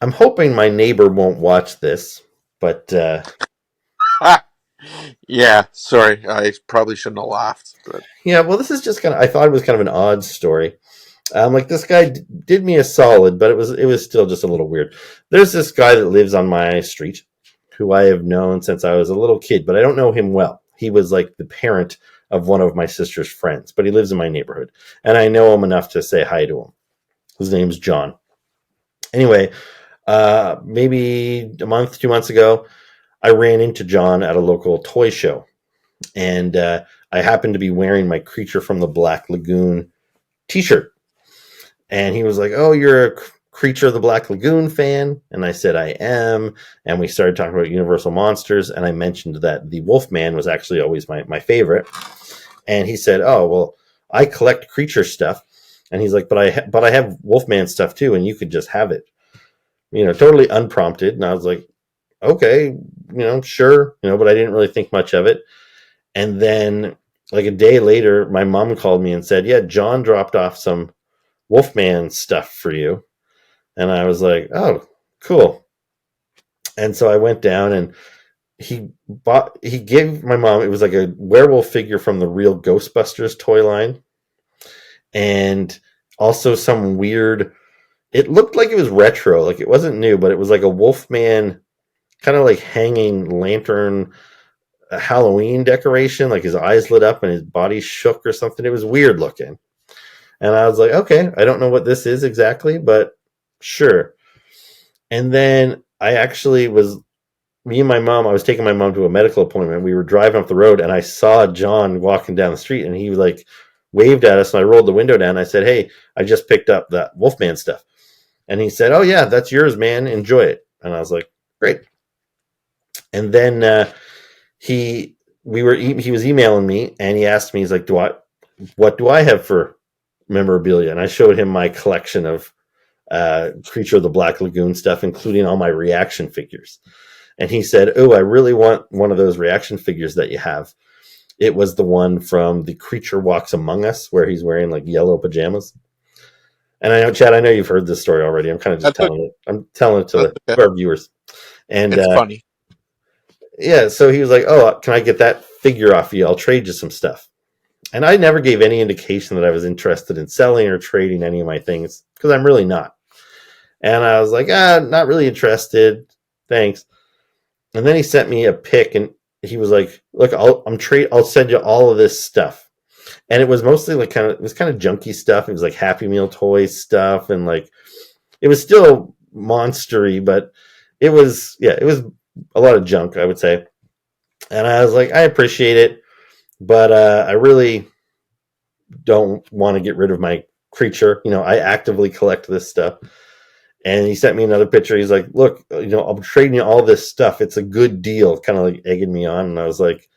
I'm hoping my neighbor won't watch this, but Yeah, sorry, I probably shouldn't have laughed. But yeah. Well, this is just kind of. I thought it was kind of an odd story. Like this guy did me a solid, but it was still just a little weird. There's this guy that lives on my street, who I have known since I was a little kid, but I don't know him well. He was like the parent of one of my sister's friends, but he lives in my neighborhood, and I know him enough to say hi to him. His name's John. Anyway, maybe a month, 2 months ago, I ran into John at a local toy show, and I happened to be wearing my Creature from the Black Lagoon t-shirt. And he was like, "Oh, you're a Creature of the Black Lagoon fan?" And I said, "I am." And we started talking about Universal monsters, and I mentioned that the Wolfman was actually always my favorite. And he said, "Oh, well, I collect Creature stuff." And he's like, but I have Wolfman stuff too, and you could just have it." Totally unprompted. And I was like, "Okay, sure." But I didn't really think much of it. And then like a day later, my mom called me and said, "Yeah, John dropped off some Wolfman stuff for you." And I was like, "Oh, cool." And so I went down, and he gave my mom, it was like a werewolf figure from the real Ghostbusters toy line. And also some weird, it looked like it was retro, like it wasn't new, but it was like a Wolfman kind of like hanging lantern, a Halloween decoration, like his eyes lit up and his body shook or something. It was weird looking. And I was like, "Okay, I don't know what this is exactly, but sure." And then me and my mom, I was taking my mom to a medical appointment. We were driving up the road, and I saw John walking down the street, and he like waved at us, and I rolled the window down. And I said, "Hey, I just picked up that Wolfman stuff." And he said, "Oh yeah, that's yours, man. Enjoy it." And I was like, "Great." And then he was emailing me, and he asked me, he's like, what do I have for memorabilia?" And I showed him my collection of Creature of the Black Lagoon stuff, including all my reaction figures. And he said, "Oh, I really want one of those reaction figures that you have." It was the one from The Creature Walks Among Us, where he's wearing like yellow pajamas. And I know, Chad, I know you've heard this story already. I'm kind of just that's telling it. I'm telling it that's to okay. our viewers. And It's funny. yeah, so he was like, "Oh, can I get that figure off you? I'll trade you some stuff." And I never gave any indication that I was interested in selling or trading any of my things, because I'm really not. And I was like, not really interested. Thanks. And then he sent me a pic, and he was like, "Look, I'll send you all of this stuff." And it was mostly like it was kind of junky stuff. It was like Happy Meal toys stuff, and like it was still monstery, but it was a lot of junk, I would say. And I was like, "I appreciate it, but I really don't want to get rid of my creature. I actively collect this stuff." And he sent me another picture. He's like, "Look, I'm trading you all this stuff. It's a good deal," kind of like egging me on. And I was like,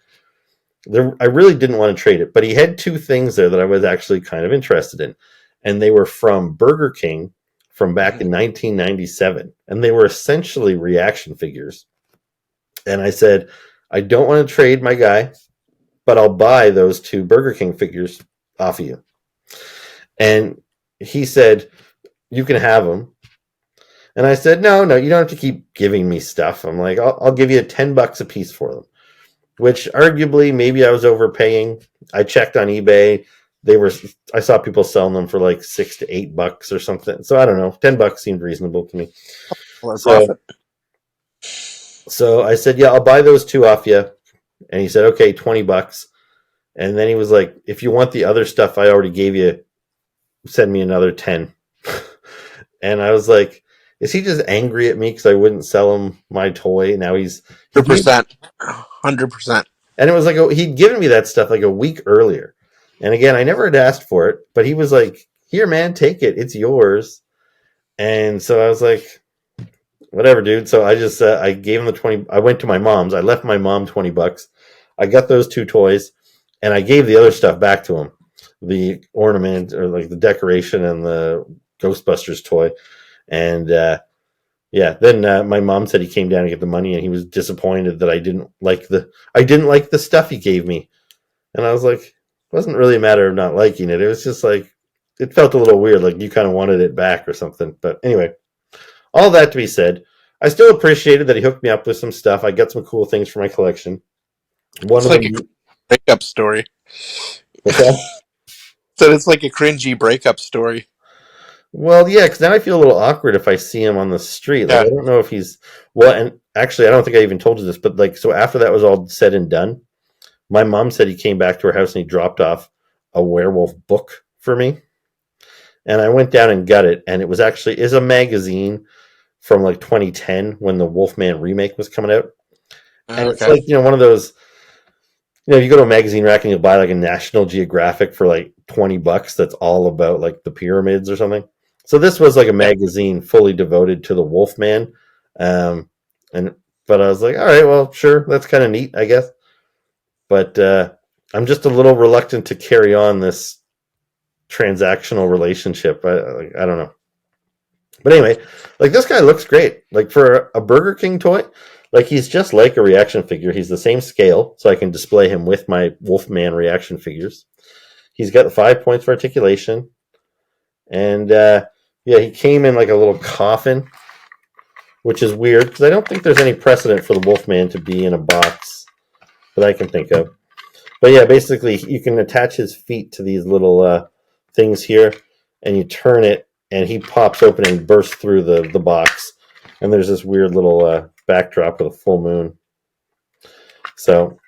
I really didn't want to trade it. But he had two things there that I was actually kind of interested in. And they were from Burger King from back in 1997. And they were essentially reaction figures. And I said, "I don't want to trade my guy, but I'll buy those two Burger King figures off of you." And he said, "You can have them." And I said, "No, you don't have to keep giving me stuff." I'm like, I'll give you $10 a piece for them," which arguably maybe I was overpaying. I checked on eBay. I saw people selling them for like $6 to $8 or something. So I don't know. $10 seemed reasonable to me. Profit. So I said, "Yeah, I'll buy those two off you." And he said, "Okay, $20. And then he was like, "If you want the other stuff I already gave you, send me another 10." And I was like, is he just angry at me because I wouldn't sell him my toy? Now 100%. 100%. And it was like he'd given me that stuff like a week earlier. And again, I never had asked for it, but he was like, "Here, man, take it. It's yours." And so I was like, "Whatever, dude." So I just I gave him the 20. I went to my mom's. I left my mom $20. I got those two toys, and I gave the other stuff back to him. the ornament or like the decoration and the Ghostbusters toy. And then my mom said he came down to get the money, and he was disappointed that I didn't like the stuff he gave me. And I was like, it wasn't really a matter of not liking it. It was just like it felt a little weird, like you kind of wanted it back or something. But anyway, all that to be said, I still appreciated that he hooked me up with some stuff. I got some cool things for my collection. One It's of like a them. breakup story. What's that? So it's like a cringy breakup story. Well, yeah, because then I feel a little awkward if I see him on the street. Like, I Yeah. don't know if he's well. And actually, I don't think I even told you this, but like, so after that was all said and done, my mom said he came back to her house and he dropped off a werewolf book for me, and I went down and got it, and it was actually is a magazine from like 2010 when the Wolfman remake was coming out, and it's Okay. like one of those. You go to a magazine rack and you'll buy like a National Geographic for like $20 that's all about like the pyramids or something. So this was like a Yeah. magazine fully devoted to the Wolfman. Um, and but I was like, all right, well, sure, that's kind of neat, I guess. But I'm just a little reluctant to carry on this transactional relationship. I don't know. But anyway, like this guy looks great. Like for a Burger King toy, like he's just like a reaction figure. He's the same scale, so I can display him with my Wolfman reaction figures. He's got 5 points for articulation, and he came in like a little coffin, which is weird because I don't think there's any precedent for the Wolfman to be in a box that I can think of. But yeah, basically you can attach his feet to these little things here, and you turn it, and he pops open and bursts through the box. And there's this weird little backdrop with a full moon. So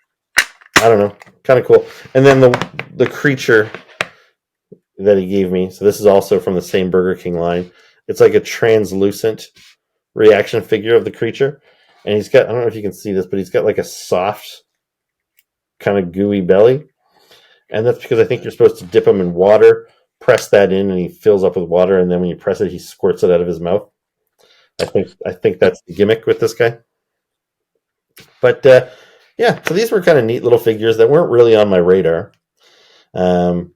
I don't know, kind of cool. And then the creature that he gave me. So this is also from the same Burger King line. It's like a translucent reaction figure of the creature, and he's got, I don't know if you can see this, but he's got like a soft, kind of gooey belly, and that's because I think you're supposed to dip him in water, press that in, and he fills up with water, and then when you press it, he squirts it out of his mouth. I think that's the gimmick with this guy. But yeah, so these were kind of neat little figures that weren't really on my radar. Um,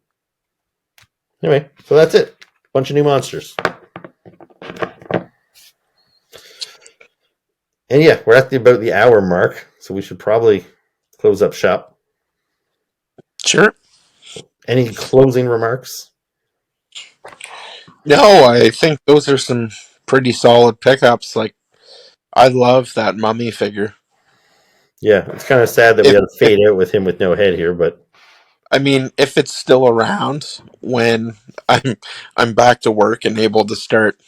anyway, so that's it. Bunch of new monsters. And yeah, we're at about the hour mark, so we should probably close up shop. Sure. Any closing remarks? No, I think those are some pretty solid pickups. Like, I love that mummy figure. Yeah, it's kind of sad that we If, had to if fade out with him with no head here, but I mean, if it's still around when I'm back to work and able to start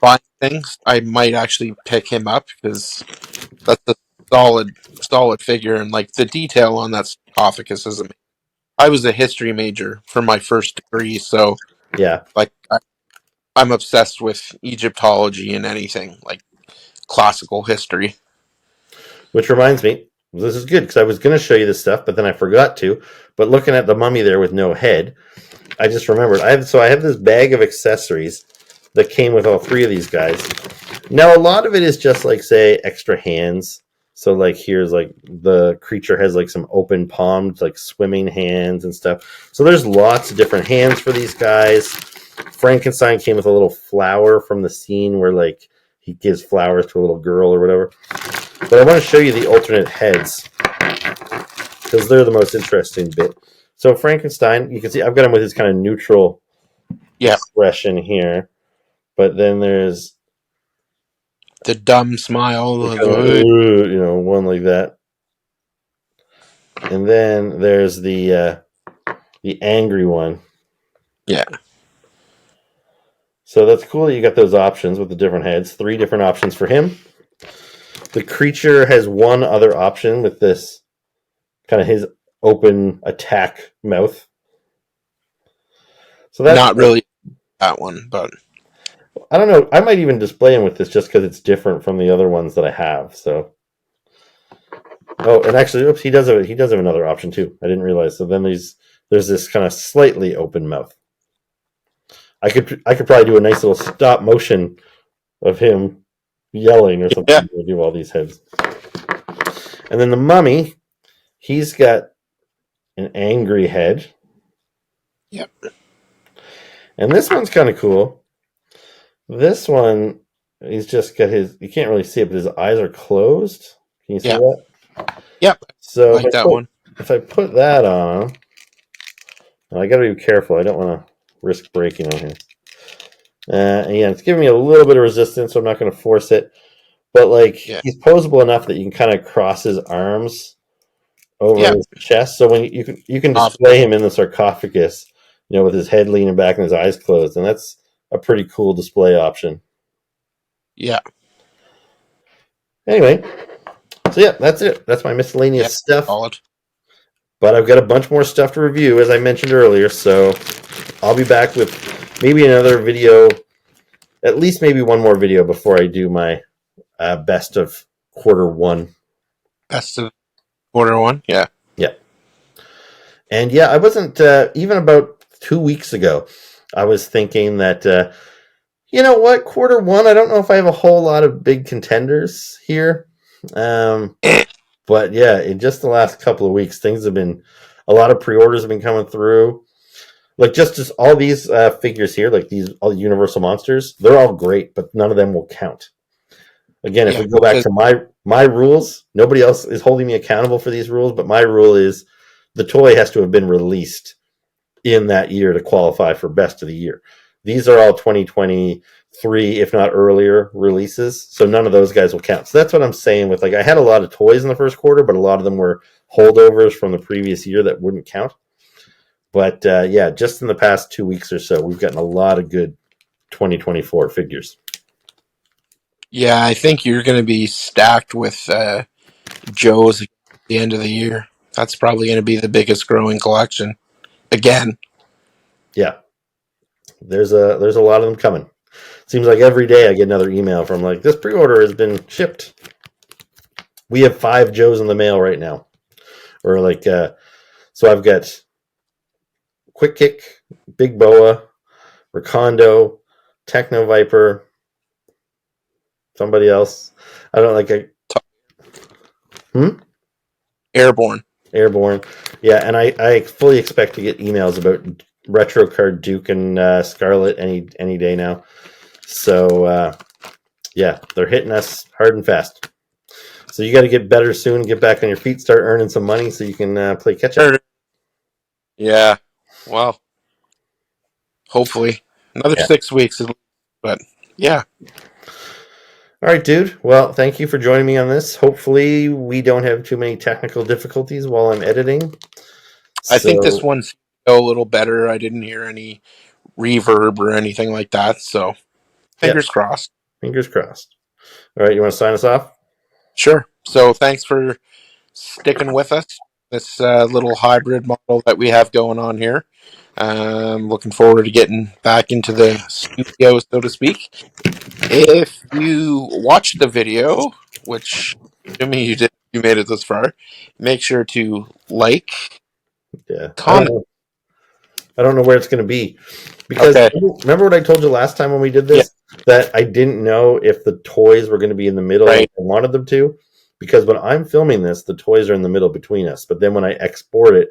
buying things, I might actually pick him up because that's a solid figure, and like the detail on that sarcophagus is amazing. I was a history major for my first degree, so yeah. like I'm obsessed with Egyptology and anything like classical history. Which reminds me, this is good because I was going to show you this stuff, but then I forgot to. But looking at the mummy there with no head, I just remembered. I have this bag of accessories that came with all three of these guys. Now a lot of it is just like say extra hands. So like here's like the creature has like some open palmed like swimming hands and stuff. So there's lots of different hands for these guys. Frankenstein came with a little flower from the scene where like he gives flowers to a little girl or whatever. But I want to show you the alternate heads because they're the most interesting bit. So Frankenstein, you can see I've got him with his kind of neutral Yeah, expression here, but then there's the dumb smile the of kind of one like that, and then there's the angry one. yeah. So that's cool that you got those options with the different heads. 3 different options for him. The creature has one other option with this kind of his open attack mouth. So that's Not really that one, but I don't know. I might even display him with this just because it's different from the other ones that I have. So, oh, and actually, oops, he does have another option too. I didn't realize. So then there's this kind of slightly open mouth. I could probably do a nice little stop motion of him yelling or yeah, something to do all these heads. And then the mummy, he's got an angry head. Yep. And this one's kind of cool. This one, he's just got his. You can't really see it, but his eyes are closed. Can you see Yeah. that? Yep. I So like that one. if I put that on, I got to be careful. I don't want to risk breaking on here. Yeah, it's giving me a little bit of resistance, so I'm not going to force it. But like, Yeah. he's posable enough that you can kind of cross his arms over Yeah. his chest. So when you can display him in the sarcophagus, with his head leaning back and his eyes closed, and that's a pretty cool display option. Yeah. Anyway, so yeah, that's it. That's my miscellaneous stuff. Solid. But I've got a bunch more stuff to review, as I mentioned earlier. So I'll be back with maybe another video, at least maybe one more video before I do my best of quarter one. Best of quarter one. Yeah. Yeah. And yeah, I wasn't even about 2 weeks ago. I was thinking that you know what, quarter one. I don't know if I have a whole lot of big contenders here, but yeah, in just the last couple of weeks, things have been a lot of pre-orders have been coming through. Like just all these figures here, like these all Universal monsters, they're all great, but none of them will count. Again, if we go back to my rules, nobody else is holding me accountable for these rules, but my rule is the toy has to have been released in that year to qualify for best of the year. These are all 2023, if not earlier, releases, so none of those guys will count. So that's what I'm saying with, like, I had a lot of toys in the first quarter, but a lot of them were holdovers from the previous year that wouldn't count. But yeah, just in the past 2 weeks or so, we've gotten a lot of good 2024 figures. Yeah, I think you're going to be stacked with Joe's at the end of the year. That's probably going to be the biggest growing collection again. Yeah, there's a lot of them coming. Seems like every day I get another email from like, this pre-order has been shipped. We have 5 Joes in the mail right now, or like so I've got Quick Kick, Big Boa, Recondo, Techno Viper, somebody else. I don't like a Airborne. Airborne. Yeah, and I fully expect to get emails about Retro Card Duke and Scarlet any day now. So yeah, they're hitting us hard and fast. So you got to get better soon, get back on your feet, start earning some money so you can play catch up. Yeah, well, hopefully another 6 weeks, but yeah. All right, dude. Well, thank you for joining me on this. Hopefully, we don't have too many technical difficulties while I'm editing. I think this one's a little better. I didn't hear any reverb or anything like that, so fingers crossed. Fingers crossed. All right, you want to sign us off? Sure. So thanks for sticking with us. This little hybrid model that we have going on here. Looking forward to getting back into the studio, so to speak. If you watched the video, which assuming you did, you made it this far, make sure to like, comment. I don't know where it's going to be, because remember what I told you last time when we did this, that I didn't know if the toys were going to be in the middle like I wanted them to, because when I'm filming this, the toys are in the middle between us, but then when I export it,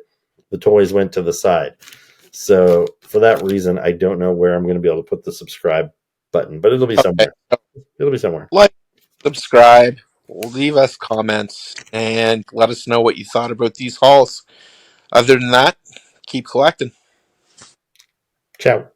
the toys went to the side. So for that reason, I don't know where I'm going to be able to put the subscribe button, but it'll be somewhere. It'll be somewhere. Like, subscribe, leave us comments, and let us know what you thought about these hauls. Other than that, keep collecting. Ciao.